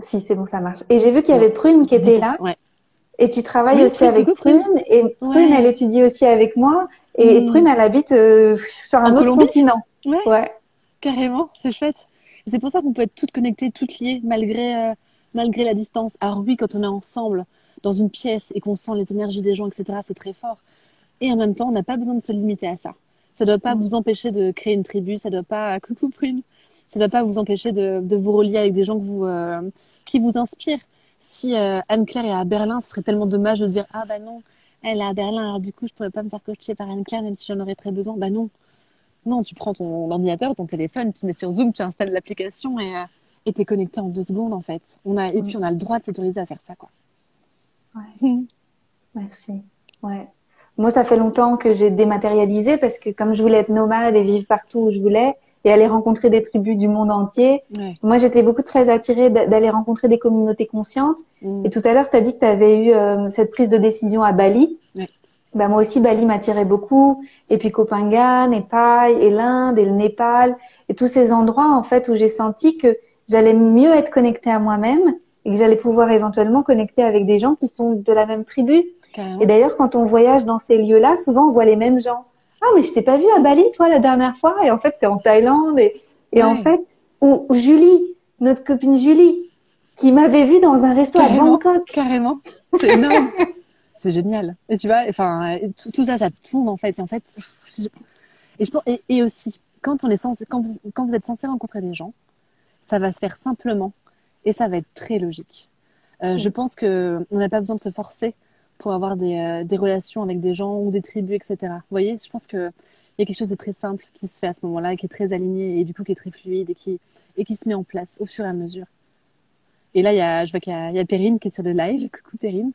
si, c'est bon, ça marche. Et j'ai vu qu'il y Non, avait Prune qui était 10%. là. Ouais. Et tu travailles Oui, aussi avec coucou Prune. Prune. Et Prune, elle Ouais. étudie aussi avec moi. Et Prune, elle habite sur En un autre Colombie? continent. Ouais, Ouais. carrément, c'est chouette. Et c'est pour ça qu'on peut être toutes connectées, toutes liées, malgré la distance. Alors oui, quand on est ensemble dans une pièce et qu'on sent les énergies des gens, etc., c'est très fort. Et en même temps, on n'a pas besoin de se limiter à ça. Ça ne doit pas Mm. vous empêcher de créer une tribu, ça ne doit pas, coucou Prune, ça ne doit pas vous empêcher de vous relier avec des gens qui vous inspirent. Si Anne-Claire est à Berlin, ce serait tellement dommage de se dire, ah bah non, elle est à Berlin, alors du coup, je pourrais pas me faire coacher par Anne-Claire, même si j'en aurais très besoin. Bah non. Non, tu prends ton ordinateur, ton téléphone, tu mets sur Zoom, tu installes l'application et t'es connecté en 2 secondes en fait. Et Mm. puis on a le droit de s'autoriser à faire ça, quoi. Ouais. Merci. Ouais. Moi, ça fait longtemps que j'ai dématérialisé parce que comme je voulais être nomade et vivre partout où je voulais et aller rencontrer des tribus du monde entier, Ouais. moi, j'étais beaucoup très attirée d'aller rencontrer des communautés conscientes. Mm. Et tout à l'heure, tu as dit que tu avais eu cette prise de décision à Bali. Ouais. Bah, moi aussi, Bali m'attirait beaucoup. Et puis Koh Phangan, et Pai, et l'Inde, et le Népal, et tous ces endroits, en fait, où j'ai senti que j'allais mieux être connectée à moi-même et que j'allais pouvoir éventuellement connecter avec des gens qui sont de la même tribu. Et Carrément. d'ailleurs, quand on voyage dans ces lieux-là, souvent on voit les mêmes gens. Ah, mais je t'ai pas vu à Bali, toi, la dernière fois. Et en fait, t'es en Thaïlande. Et en Ouais. fait, ou Julie, notre copine Julie, qui m'avait vue dans un resto à Carrément. Bangkok. Carrément. C'est énorme. C'est génial. Et tu vois, enfin, tout ça, ça tourne en fait. Et en fait, et aussi, quand vous êtes censé rencontrer des gens, ça va se faire simplement et ça va être très logique. Je pense que on n'a pas besoin de se forcer pour avoir des relations avec des gens ou des tribus, etc. Vous voyez, je pense qu'il y a quelque chose de très simple qui se fait à ce moment-là, qui est très aligné et du coup qui est très fluide et qui se met en place au fur et à mesure. Et là, je vois qu'il y a Perrine qui est sur le live. Coucou Perrine.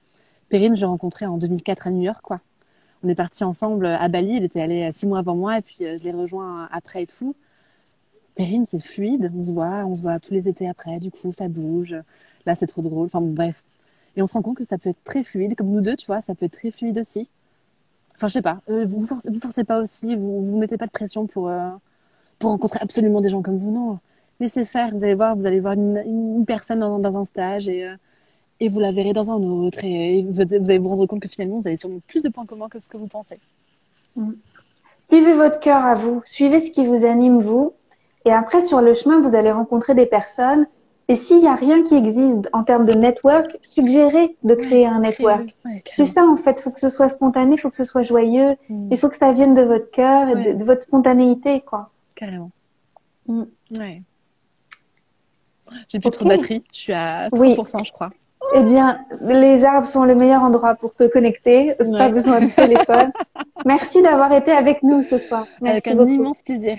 Perrine, je l'ai rencontrée en 2004 à New York, quoi. On est partis ensemble à Bali. Elle était allée 6 mois avant moi et puis je l'ai rejoint après et tout. Perrine, c'est fluide. On se voit tous les étés après. Du coup, ça bouge. Là, c'est trop drôle. Enfin bon, bref. Et on se rend compte que ça peut être très fluide, comme nous deux, tu vois. Ça peut être très fluide aussi. Enfin, je sais pas. Vous forcez pas aussi. Vous mettez pas de pression pour rencontrer absolument des gens comme vous. Non. Laissez faire. Vous allez voir une personne dans un stage et vous la verrez dans un autre. Et vous allez vous rendre compte que finalement, vous avez sûrement plus de points communs que ce que vous pensez. Mm. Suivez votre cœur à vous. Suivez ce qui vous anime, vous. Et après, sur le chemin, vous allez rencontrer des personnes. Et s'il n'y a rien qui existe en termes de network, suggérez de créer un network. Ouais, C'est ça, en fait. Il faut que ce soit spontané, il faut que ce soit joyeux. Mm. Il faut que ça vienne de votre cœur et de votre spontanéité, quoi. Carrément. Mm. Ouais. J'ai plus trop de batterie. Je suis à 30%, je crois. Eh bien, les arbres sont le meilleur endroit pour te connecter. Pas besoin de téléphone. Merci d'avoir été avec nous ce soir. Merci avec beaucoup. Un immense plaisir.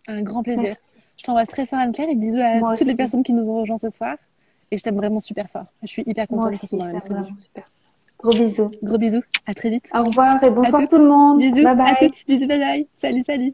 Un grand plaisir. Merci. Je t'embrasse très fort, Anne-Claire, et bisous à Moi toutes les aussi. personnes qui nous ont rejoints ce soir. Et je t'aime vraiment super fort. Je suis hyper contente qu'on soit dans la même tribu. Super. Gros bisous. Gros bisous. À très vite. Au revoir et bonsoir tout le monde. Bisous. Bye bye. À toutes. Bisous, bye bye. Salut, salut.